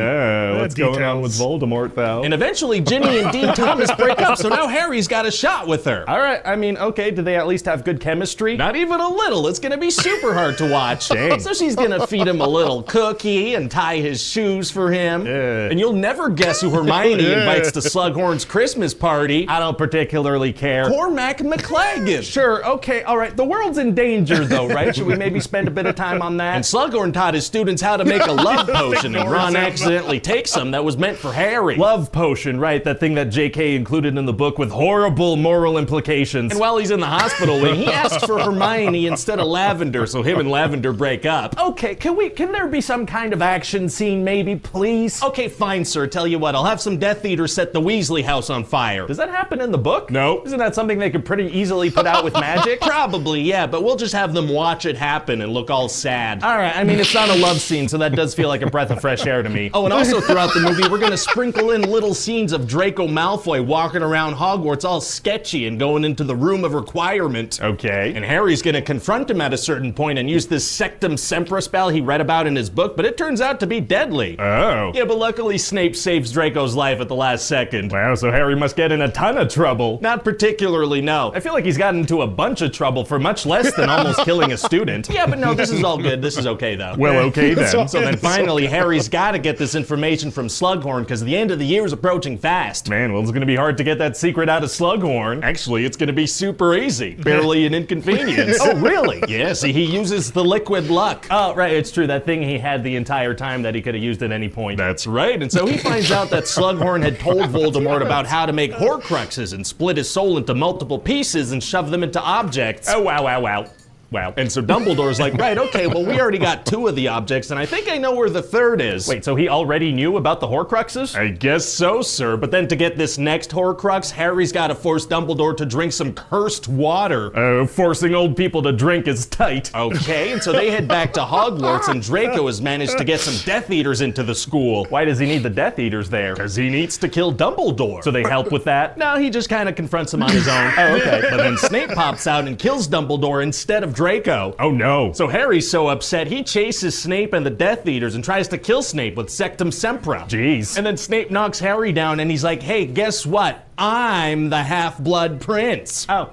What's going on with Voldemort, though? And eventually, Ginny and Dean Thomas break up, so now Harry's got a shot with her. All right, I mean, okay, do they at least have good chemistry? Not even a little. It's gonna be super hard to watch. Dang. So she's gonna feed him a little cookie and tie his shoes for him. And you'll never guess who Hermione Hermione invites to Slughorn's Christmas party. I don't particularly care. Cormac McLagan. Sure, okay, all right. The world's in danger, though, right? Should we maybe spend a bit of time on that? And Slughorn taught his students how to make a love potion, and Ron accidentally takes some that was meant for Harry. Love potion, right? That thing that J.K. included in the book with horrible moral implications. And while he's in the hospital wing, he asks for Hermione instead of Lavender, so him and Lavender break up. Okay, can there be some kind of action scene maybe, please? Okay, fine, sir. Tell you what, I'll have some Death Eaters set the Weasley house on fire. Does that happen in the book? No. Isn't that something they could pretty easily put out with magic? Probably, yeah, but we'll just have them watch it happen and look all sad. All right, I mean, it's not a love scene, so that does feel like a breath of fresh air to me. Oh, and also throughout the movie, we're gonna sprinkle in little scenes of Draco Malfoy walking around Hogwarts all sketchy and going into the room of requirement. Okay. And Harry's gonna confront him at a certain point and use this Sectum Sempra spell he read about in his book, but it turns out to be deadly. Oh. Yeah, but luckily Snape saves Draco's life at the last second. Wow, so Harry must get in a ton of trouble. Not particularly, no. I feel like he's gotten into a bunch of trouble for much less than almost killing a student. Yeah, but no, this is all good. This is okay, though. Well, okay then. So then finally, Harry's gotta get this information from Slughorn because the end of the year is approaching fast. Man, well, it's gonna be hard to get that secret out of Slughorn. Actually, it's gonna be super easy. Barely an inconvenience. Oh, really? Yeah, see, he uses the liquid luck. Oh, right, it's true. That thing he had the entire time that he could have used at any point. That's right. And so he finds out that Slughorn had told Voldemort about how to make Horcruxes and split his soul into multiple pieces and shove them into objects. Oh, wow, wow, wow. Wow. And so Dumbledore's like, right, okay, well, we already got 2 of the objects, and I think I know where the 3rd is. Wait, so he already knew about the Horcruxes? I guess so, sir. But then to get this next Horcrux, Harry's got to force Dumbledore to drink some cursed water. Forcing old people to drink is tight. Okay, and so they head back to Hogwarts, and Draco has managed to get some Death Eaters into the school. Why does he need the Death Eaters there? Because he needs to kill Dumbledore. So they help with that? No, he just kind of confronts him on his own. Oh, okay. But then Snape pops out and kills Dumbledore instead of Draco. Oh no. So Harry's so upset, he chases Snape and the Death Eaters and tries to kill Snape with Sectum Sempra. Jeez. And then Snape knocks Harry down and he's like, hey, guess what? I'm the Half-Blood Prince. Oh.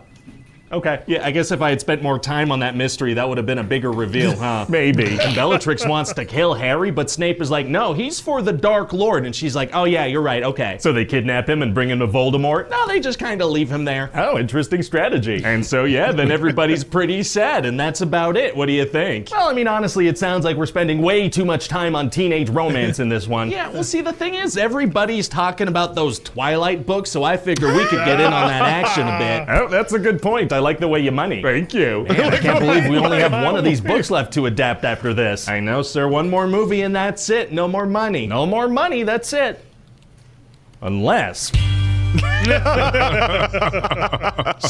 Okay. Yeah, I guess if I had spent more time on that mystery, that would have been a bigger reveal, huh? Maybe. And Bellatrix wants to kill Harry, but Snape is like, no, he's for the Dark Lord. And she's like, oh yeah, you're right, okay. So they kidnap him and bring him to Voldemort? No, they just kind of leave him there. Oh, interesting strategy. And so yeah, then everybody's pretty sad, and that's about it. What do you think? Well, I mean, honestly, it sounds like we're spending way too much time on teenage romance in this one. Yeah, well, see, the thing is, everybody's talking about those Twilight books, so I figure we could get in on that action a bit. Oh, that's a good point. I like the way you money. Thank you. Man, I can't believe we only have one of these books left to adapt after this. I know, sir. One more movie and that's it. No more money. No more money, that's it. Unless...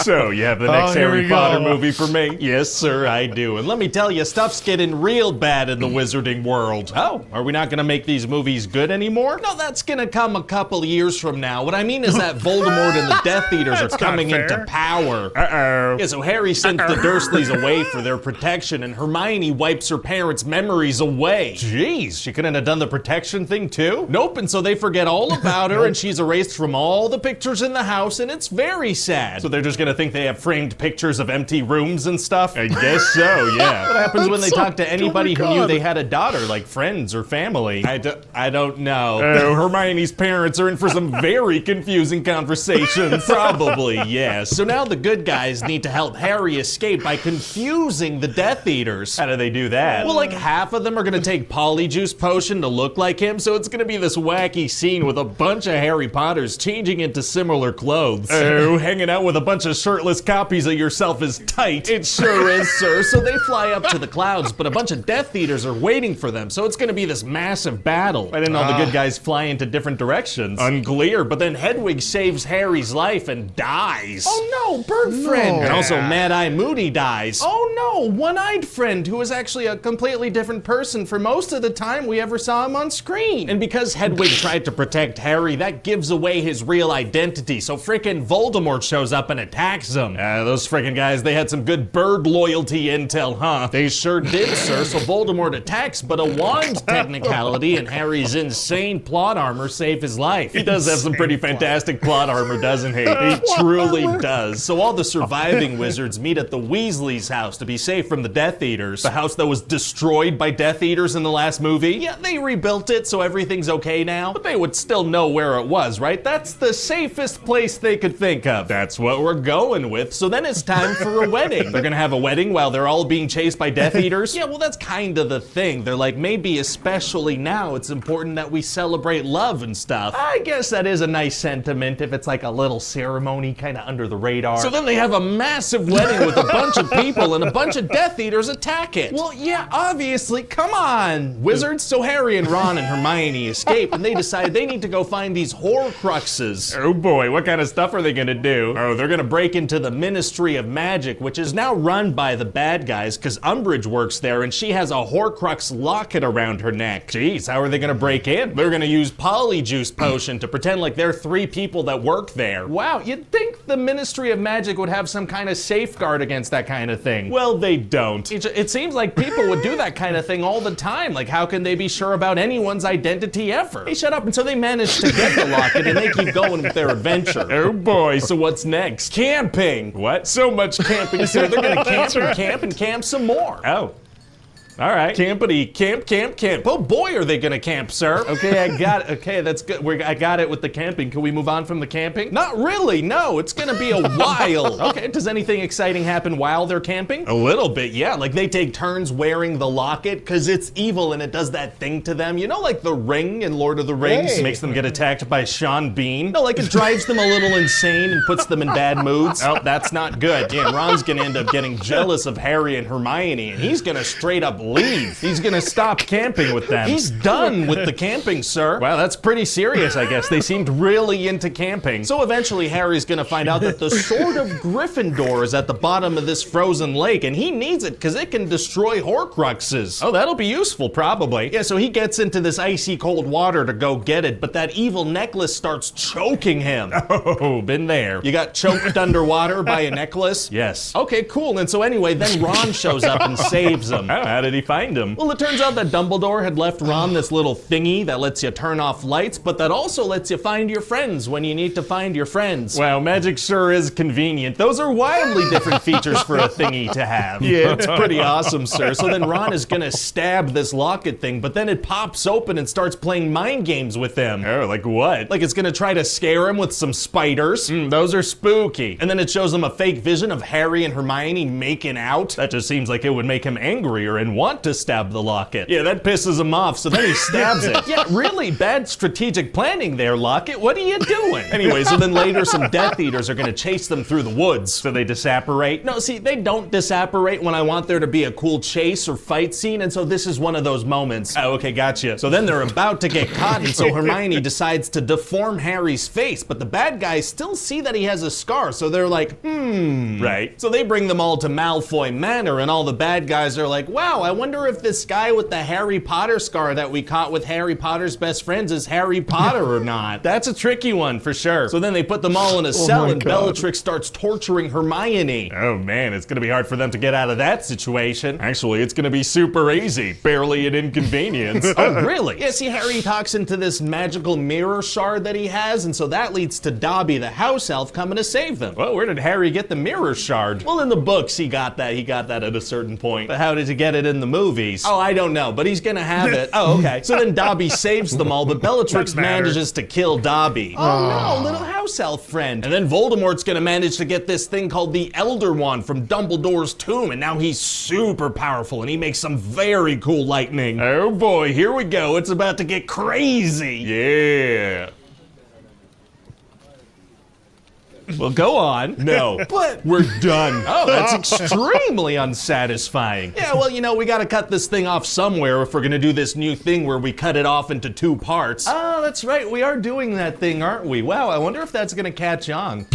So, you have the next Harry Potter movie for me? Yes, sir, I do. And let me tell you, stuff's getting real bad in the wizarding world. Oh, are we not gonna make these movies good anymore? No, that's gonna come a couple years from now. What I mean is that Voldemort and the Death Eaters are coming into power. Uh-oh. Yeah, so Harry sends the Dursleys away for their protection, and Hermione wipes her parents' memories away. Jeez, she couldn't have done the protection thing too? Nope, and so they forget all about her, and she's erased from all the pictures in the house, and it's very sad. So they're just gonna think they have framed pictures of empty rooms and stuff? I guess so, yeah. What happens when they talk to anybody who knew they had a daughter, like friends or family? I don't know. Hermione's parents are in for some very confusing conversations. Probably, yes. So now the good guys need to help Harry escape by confusing the Death Eaters. How do they do that? Well, like half of them are gonna take Polyjuice Potion to look like him, so it's gonna be this wacky scene with a bunch of Harry Potters changing into similar clothes. Oh, hanging out with a bunch of shirtless copies of yourself is tight. It sure is, sir. So they fly up to the clouds, but a bunch of Death Eaters are waiting for them, so it's gonna be this massive battle. Why didn't all the good guys fly into different directions? Unclear, but then Hedwig saves Harry's life and dies. Oh no, Bird Friend! And also Mad-Eye Moody dies. Oh no, One-Eyed Friend, who is actually a completely different person for most of the time we ever saw him on screen. And because Hedwig tried to protect Harry, that gives away his real identity. identity, so frickin' Voldemort shows up and attacks them. Those frickin' guys, they had some good bird loyalty intel, huh? They sure did, sir. So Voldemort attacks, but a wand technicality and Harry's insane plot armor save his life. He does have some pretty fantastic plot armor, doesn't he? He truly does. So all the surviving wizards meet at the Weasleys' house to be safe from the Death Eaters. The house that was destroyed by Death Eaters in the last movie. Yeah, they rebuilt it, so everything's okay now. But they would still know where it was, right? That's the safest place they could think of. That's what we're going with. So then it's time for a wedding. They're gonna have a wedding while they're all being chased by Death Eaters? Yeah, well, that's kind of the thing. They're like, maybe especially now, it's important that we celebrate love and stuff. I guess that is a nice sentiment if it's like a little ceremony kind of under the radar. So then they have a massive wedding with a bunch of people and a bunch of Death Eaters attack it. Well, yeah, obviously, come on, wizards. So Harry and Ron and Hermione escape and they decide they need to go find these Horcruxes. Oh boy, what kind of stuff are they gonna do? Oh, they're gonna break into the Ministry of Magic, which is now run by the bad guys because Umbridge works there and she has a Horcrux locket around her neck. Jeez, how are they gonna break in? They're gonna use Polyjuice Potion to pretend like they're 3 people that work there. Wow, you'd think the Ministry of Magic would have some kind of safeguard against that kind of thing. Well, they don't. It seems like people would do that kind of thing all the time. Like, how can they be sure about anyone's identity ever? Hey, shut up. And so they manage to get the locket and they keep going with their adventure. Oh boy, so what's next? Camping. What? So much camping, sir. They're gonna camp and camp some more. Oh. All right. Campity, camp. Oh boy, are they gonna camp, sir. Okay, I got it. Okay, that's good. I got it with the camping. Can we move on from the camping? Not really, no. It's gonna be a while. Okay, does anything exciting happen while they're camping? A little bit, yeah. Like they take turns wearing the locket because it's evil and it does that thing to them. You know, like the ring in Lord of the Rings makes them get attacked by Sean Bean? No, like it drives them a little insane and puts them in bad moods. Oh, that's not good. Yeah, and Ron's gonna end up getting jealous of Harry and Hermione and he's gonna straight up leave. He's gonna stop camping with them. He's done with the camping, sir. Wow, that's pretty serious, I guess. They seemed really into camping. So eventually Harry's gonna find out that the Sword of Gryffindor is at the bottom of this frozen lake, and he needs it because it can destroy Horcruxes. Oh, that'll be useful, probably. Yeah, so he gets into this icy cold water to go get it, but that evil necklace starts choking him. Oh, been there. You got choked underwater by a necklace? Yes. Okay, cool. And so anyway, then Ron shows up and saves him. How did he find him? Well, it turns out that Dumbledore had left Ron this little thingy that lets you turn off lights, but that also lets you find your friends when you need to find your friends. Wow, magic sure is convenient. Those are wildly different features for a thingy to have. Yeah, it's pretty awesome, sir. So then Ron is gonna stab this locket thing, but then it pops open and starts playing mind games with him. Oh, like what? Like it's gonna try to scare him with some spiders. Those are spooky. And then it shows him a fake vision of Harry and Hermione making out. That just seems like it would make him angrier and want to stab the locket. Yeah, that pisses him off, so then he stabs it. Yeah, really bad strategic planning there, Locket. What are you doing? Anyway, so then later some Death Eaters are gonna chase them through the woods. So they disapparate. No, see, they don't disapparate when I want there to be a cool chase or fight scene, and so this is one of those moments. Oh, okay, gotcha. So then they're about to get caught, and so Hermione decides to deform Harry's face, but the bad guys still see that he has a scar, so they're like, right. So they bring them all to Malfoy Manor, and all the bad guys are like, wow, I wonder if this guy with the Harry Potter scar that we caught with Harry Potter's best friends is Harry Potter or not. That's a tricky one for sure. So then they put them all in a cell and Bellatrix starts torturing Hermione. Oh man, it's gonna be hard for them to get out of that situation. Actually, it's gonna be super easy. Barely an inconvenience. Oh really? Yeah, see, Harry talks into this magical mirror shard that he has, and so that leads to Dobby the house elf coming to save them. Well, where did Harry get the mirror shard? Well, in the books he got that at a certain point. But how did he get it in the movies? Oh, I don't know, but he's gonna have it. Oh, okay. So then Dobby saves them all, but Bellatrix manages to kill Dobby. Oh no, little house elf friend. And then Voldemort's gonna manage to get this thing called the Elder Wand from Dumbledore's tomb, and now he's super powerful, and he makes some very cool lightning. Oh boy, here we go. It's about to get crazy. Yeah. Well, go on. No. But we're done. Oh, that's extremely unsatisfying. Yeah, well, you know, we gotta cut this thing off somewhere if we're gonna do this new thing where we cut it off into 2 parts. Oh, that's right. We are doing that thing, aren't we? Wow, I wonder if that's gonna catch on.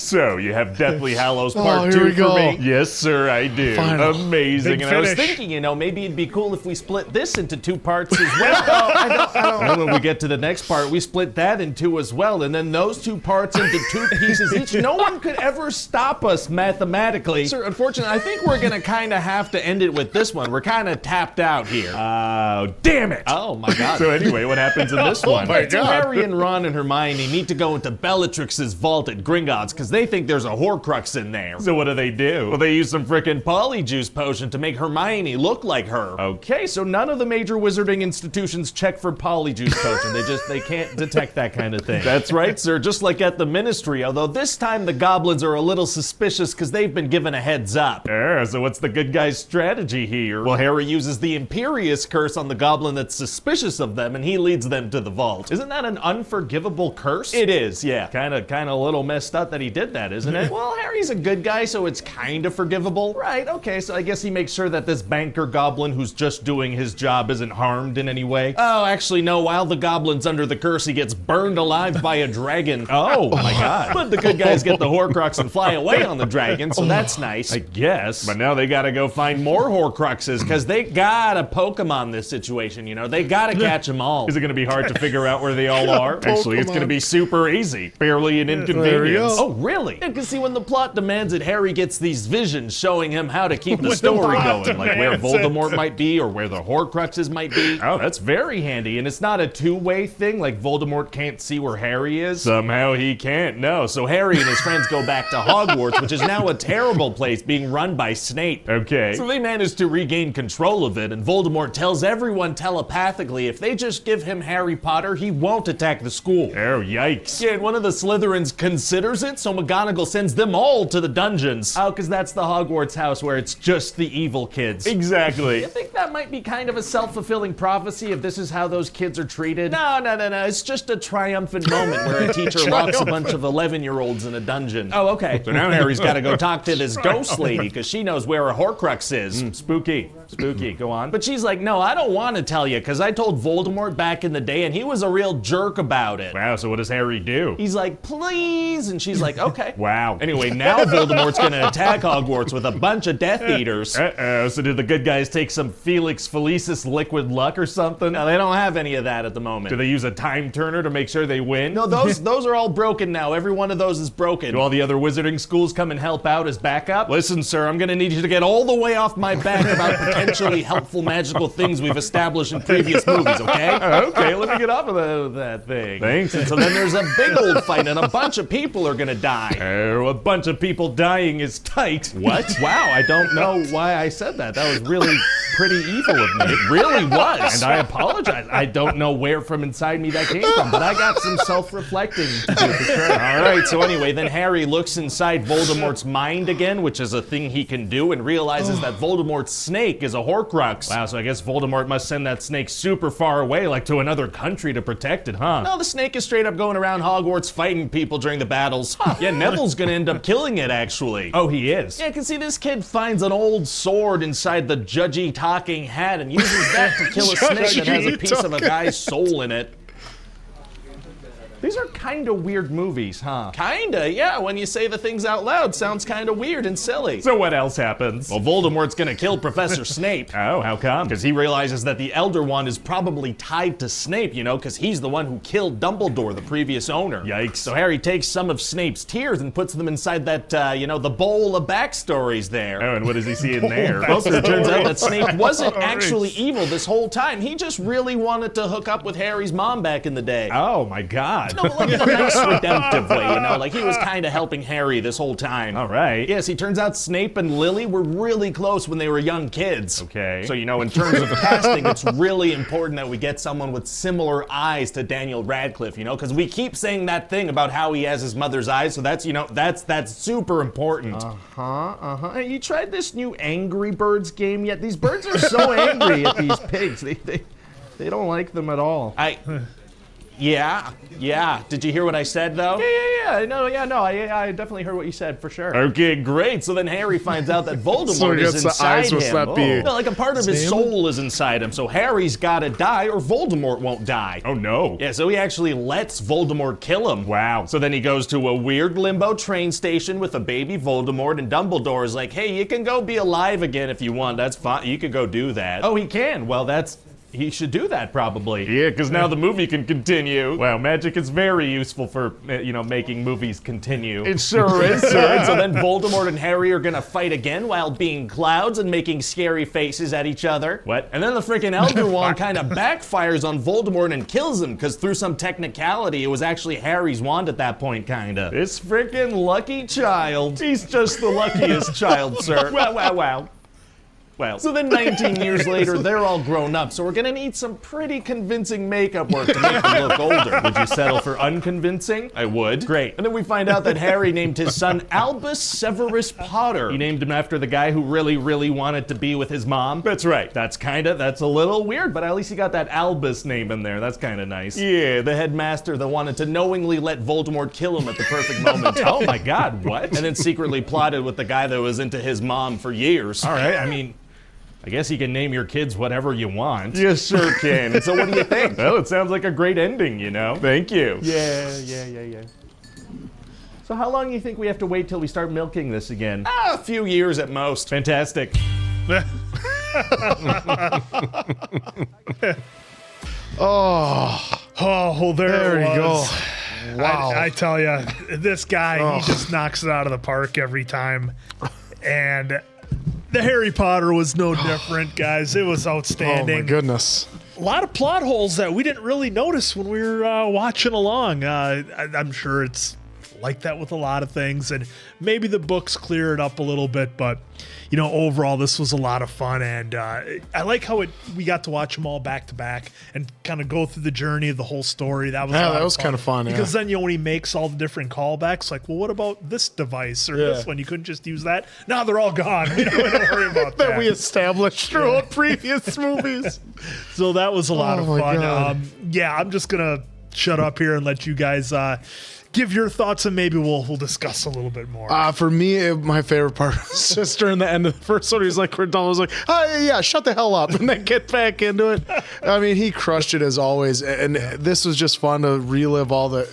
So, you have Deathly Hallows Part here 2 we for go. me? Yes, sir, I do. Final. Amazing. Big And I was finish. thinking, You know, maybe it'd be cool if we split this into 2 parts as well. And then when we get to the next part, we split that in 2 as well, and then those 2 parts into 2 pieces each. No one could ever stop us mathematically. Sir, unfortunately, I think we're gonna kind of have to end it with this one. We're kind of tapped out here. Oh, damn it. Oh my God. So anyway, what happens in this one? So Harry and Ron and Hermione need to go into Bellatrix's vault at Gringotts because they think there's a Horcrux in there. So what do? Well, they use some frickin' Polyjuice potion to make Hermione look like her. Okay, so none of the major wizarding institutions check for Polyjuice potion. They can't detect that kind of thing. That's right, sir. Just like at the Ministry. Although this time the goblins are a little suspicious because they've been given a heads up. So what's the good guy's strategy here? Well, Harry uses the Imperious curse on the goblin that's suspicious of them, and he leads them to the vault. Isn't that an unforgivable curse? It is, yeah. Kind of a little messed up that he did that, isn't it? Well, Harry's a good guy, so it's kind of forgivable. Right, okay, so I guess he makes sure that this banker goblin who's just doing his job isn't harmed in any way. Oh, actually, no, while the goblin's under the curse, he gets burned alive by a dragon. Oh, my God. But the good guys get the Horcrux and fly away on the dragon, so that's nice. I guess. But now they gotta go find more Horcruxes, because they gotta Pokemon this situation, you know? They gotta catch them all. Is it gonna be hard to figure out where they all are? Actually, it's gonna be super easy. Barely an inconvenience. Oh, really? Yeah, because see, when the plot demands it, Harry gets these visions showing him how to keep the story going, like where Voldemort might be or where the Horcruxes might be. Oh, that's very handy. And it's not a two-way thing, like Voldemort can't see where Harry is. Somehow he can't, no. So Harry and his friends go back to Hogwarts, which is now a terrible place being run by Snape. Okay. So they manage to regain control of it, and Voldemort tells everyone telepathically if they just give him Harry Potter, he won't attack the school. Oh, yikes. Yeah, and one of the Slytherins considers it, so McGonagall sends them all to the dungeons. Oh, because that's the Hogwarts house where it's just the evil kids. Exactly. You think that might be kind of a self-fulfilling prophecy if this is how those kids are treated? No. It's just a triumphant moment where a teacher locks a bunch of 11-year-olds in a dungeon. Oh, okay. So now Harry's got to go talk to this ghost lady because she knows where a Horcrux is. Spooky. Go on. But she's like, no, I don't want to tell you because I told Voldemort back in the day and he was a real jerk about it. Wow, so what does Harry do? He's like, please, and she's like, okay. Wow. Anyway, now Voldemort's gonna attack Hogwarts with a bunch of Death Eaters. Uh-oh, so did the good guys take some Felix Felicis liquid luck or something? No, they don't have any of that at the moment. Do they use a time turner to make sure they win? No, those are all broken now. Every one of those is broken. Do all the other wizarding schools come and help out as backup? Listen, sir, I'm gonna need you to get all the way off my back about potentially helpful magical things we've established in previous movies, okay? Okay, let me get off of that thing. Thanks. And so then there's a big old fight and a bunch of people are gonna die. Oh, a bunch of people dying is tight. What? Wow, I don't know why I said that. That was really pretty evil of me. It really was. And I apologize. I don't know where from inside me that came from, but I got some self-reflecting to do for sure. All right, so anyway, then Harry looks inside Voldemort's mind again, which is a thing he can do, and realizes that Voldemort's snake is a Horcrux. Wow, so I guess Voldemort must send that snake super far away, like to another country to protect it, huh? No, the snake is straight up going around Hogwarts fighting people during the battles. Yeah, Neville's gonna end up killing it, actually. Oh, he is? Yeah, because see, this kid finds an old sword inside the judgy talking hat and uses that to kill a snake that has a piece of a guy's soul in it. These are kind of weird movies, huh? Kinda, yeah. When you say the things out loud, sounds kind of weird and silly. So what else happens? Well, Voldemort's gonna kill Professor Snape. Oh, how come? Because he realizes that the Elder Wand is probably tied to Snape, you know, because he's the one who killed Dumbledore, the previous owner. Yikes. So Harry takes some of Snape's tears and puts them inside that, the bowl of backstories there. Oh, and what does he see in there? Well, so it turns out that Snape wasn't actually evil this whole time. He just really wanted to hook up with Harry's mom back in the day. Oh, my God. No, but like in a nice redemptive way, you know, like he was kind of helping Harry this whole time. All right. Yes, he turns out Snape and Lily were really close when they were young kids. Okay. So, you know, in terms of casting, it's really important that we get someone with similar eyes to Daniel Radcliffe, you know, because we keep saying that thing about how he has his mother's eyes, so that's, you know, that's super important. Hey, you tried this new Angry Birds game yet? These birds are so angry at these pigs. They don't like them at all. Yeah. Did you hear what I said, though? Yeah. I definitely heard what you said for sure. Okay, great. So then Harry finds out that Voldemort So he is gets the inside eyes, must him. that be No, like a part of his name? soul is inside him. So Harry's got to die, or Voldemort won't die. Oh no. Yeah, so he actually lets Voldemort kill him. Wow. So then he goes to a weird limbo train station with a baby Voldemort, and Dumbledore is like, hey, you can go be alive again if you want. That's fine. You could go do that. Oh, he can. Well, he should do that probably. Yeah, because now the movie can continue. Wow, magic is very useful for, making movies continue. It sure is, sir. And so then Voldemort and Harry are gonna fight again while being clouds and making scary faces at each other. What? And then the freaking Elder Wand kind of backfires on Voldemort and kills him, because through some technicality, it was actually Harry's wand at that point, kinda. This freaking lucky child. He's just the luckiest child, sir. Wow. Well, So then 19 years later, they're all grown up, so we're gonna need some pretty convincing makeup work to make them look older. would you settle for unconvincing? I would. Great. And then we find out that Harry named his son Albus Severus Potter. He named him after the guy who really, really wanted to be with his mom? That's right. That's a little weird, but at least he got that Albus name in there. That's kind of nice. Yeah, the headmaster that wanted to knowingly let Voldemort kill him at the perfect moment. Oh my God, what? And then secretly plotted with the guy that was into his mom for years. All right, I guess you can name your kids whatever you want. You sure can. And so what do you think? Well, it sounds like a great ending, Thank you. Yeah. So how long do you think we have to wait till we start milking this again? A few years at most. Fantastic. Oh, there There it you was. go. Wow. I tell you, this guy, he just knocks it out of the park every time. And the Harry Potter was no different, guys. It was Oh outstanding. my goodness. A lot of plot holes that we didn't really notice when we were watching along. I'm sure it's like that with a lot of things, and maybe the books clear it up a little bit, but overall this was a lot of fun, and I like how we got to watch them all back to back and kind of go through the journey of the whole story. That was Yeah, that was kind of fun. because then when he makes all the different callbacks, like, well, what about this device or this one? You couldn't just use that. Now they're all gone. Don't worry about that. that we established throughout previous movies. So that was a lot of my fun. God. I'm just gonna shut up here and let you guys give your thoughts, and maybe we'll discuss a little bit more. For me, my favorite part was just during the end of the first one. He's like, Cordell was like, oh, yeah, shut the hell up, and then get back into it. I mean, he crushed it as always, and this was just fun to relive all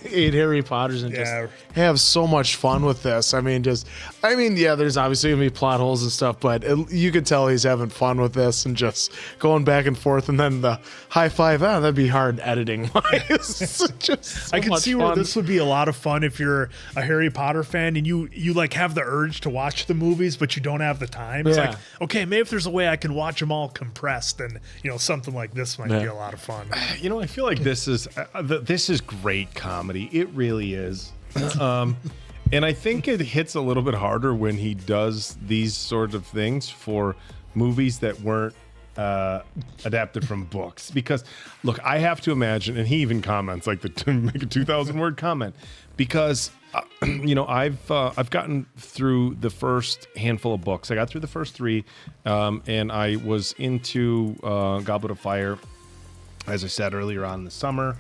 8 Harry Potters and just have so much fun with this. There's obviously gonna be plot holes and stuff, but you could tell he's having fun with this and just going back and forth, and then the high five. That'd be hard editing wise. I can see where this would be a lot of fun if you're a Harry Potter fan and you like have the urge to watch the movies, but you don't have the time. It's like, okay, maybe if there's a way I can watch them all compressed, and something like this might be a lot of fun. I feel like this is great comedy. It really is. And I think it hits a little bit harder when he does these sort of things for movies that weren't adapted from books. Because, look, I have to imagine, and he even comments, like make a 2,000-word comment, because I've gotten through the first handful of books. I got through the first 3, and I was into Goblet of Fire, as I said earlier on in the summer.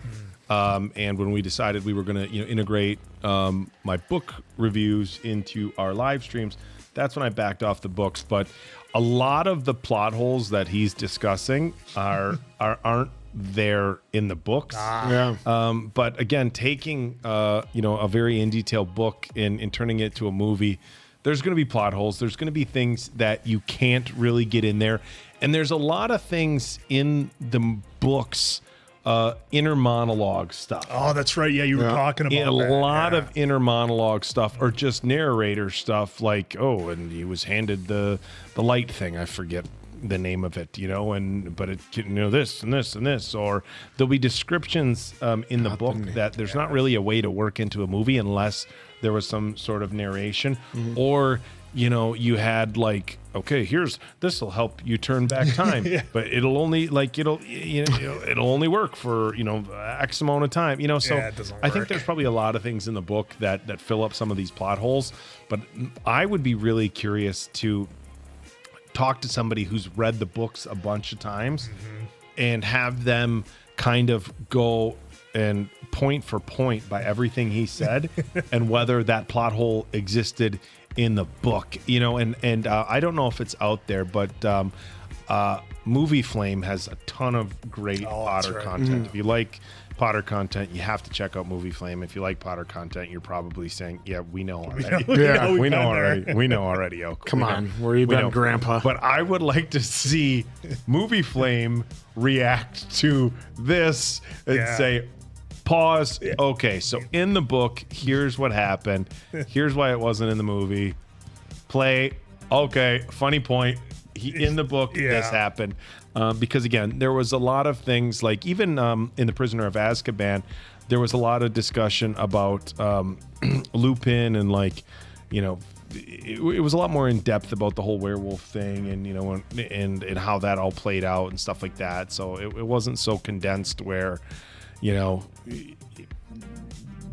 And when we decided we were going to integrate my book reviews into our live streams, that's when I backed off the books. But a lot of the plot holes that he's discussing aren't there in the books. But again, taking a very in detail book and turning it to a movie, there's going to be plot holes. There's going to be things that you can't really get in there, and there's a lot of things in the books. Inner monologue stuff. Oh, that's right. Yeah, you were talking about a lot of inner monologue stuff, or just narrator stuff, like, and he was handed the light thing. I forget the name of it, but it this and this and this, or there'll be descriptions in the book that there's not really a way to work into a movie unless there was some sort of narration, or you had like, okay, this will help you turn back time, but it'll only it'll only work for X amount of time, so it doesn't I think work. there's probably a lot of things in the book that fill up some of these plot holes, but I would be really curious to talk to somebody who's read the books a bunch of times and have them kind of go and point for point by everything he said and whether that plot hole existed in the book, you know, and I don't know if it's out there, but Movie Flame has a ton of great Potter content. If you like Potter content, you have to check out Movie Flame. If you like Potter content, you're probably saying, "Yeah, we know already. We know already. We know already." Oh, come on, where you been, Grandpa? But I would like to see Movie Flame react to this and say, "Pause. Okay, so in the book, here's what happened. Here's why it wasn't in the movie. Play. Okay, funny point. In the book, this happened." Because again, there was a lot of things like even in the Prisoner of Azkaban, there was a lot of discussion about Lupin and like, you know, it was a lot more in depth about the whole werewolf thing and, you know, and how that all played out and stuff like that. So it wasn't so condensed where, you know,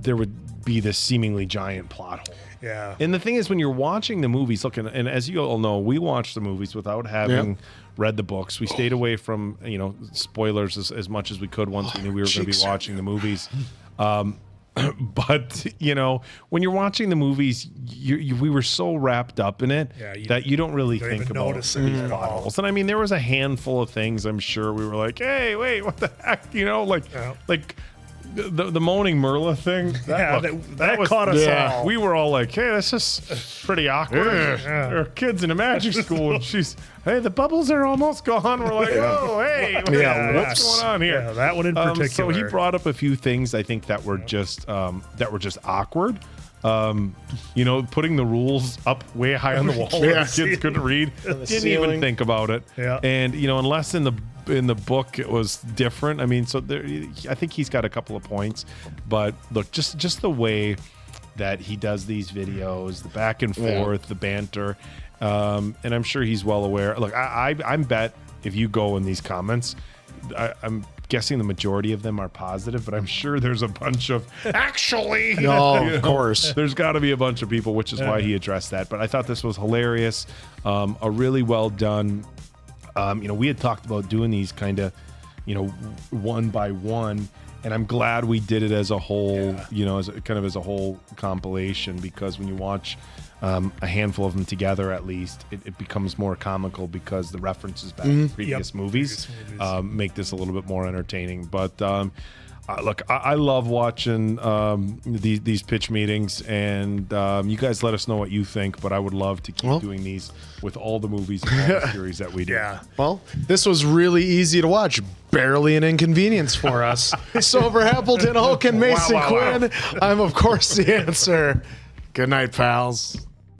there would be this seemingly giant plot hole. Yeah. And the thing is, when you're watching the movies, and as you all know, we watched the movies without having read the books. We stayed away from, you know, spoilers as much as we could once we knew we were going to be watching the movies. But, you know, when you're watching the movies, we were so wrapped up in it that you don't really think about these plot holes. And I mean, there was a handful of things I'm sure we were like, hey, wait, what the heck? You know, like the moaning Merla thing. That caught us all. We were all like, hey, this is pretty awkward. There are kids in a magic school and hey, the bubbles are almost gone. We're like, oh, hey, what's going on here? Yeah, that one in particular. So he brought up a few things I think that were just awkward. You know, putting the rules up way high on the wall where the kids couldn't read. Didn't even think about it. Yeah. And, you know, unless in the book it was different. I mean, so I think he's got a couple of points. But look, just the way that he does these videos, the back and forth, the banter, and I'm sure he's well aware. Look, I'm bet if you go in these comments, I'm guessing the majority of them are positive, but I'm sure there's a bunch of actually. No, of course. There's got to be a bunch of people, which is why he addressed that. But I thought this was hilarious, a really well done. You know, we had talked about doing these kind of, you know, one by one, and I'm glad we did it as a whole. You know, as a whole compilation, because when you watch a handful of them together, at least it becomes more comical because the references back to previous movies make this a little bit more entertaining. But look, I love watching these pitch meetings, and you guys let us know what you think. But I would love to keep doing these with all the movies and all the series that we do. Yeah. Well, this was really easy to watch. Barely an inconvenience for us. So for Appleton, Hulk, and Mason Quinn, I'm of course the answer. Good night, pals.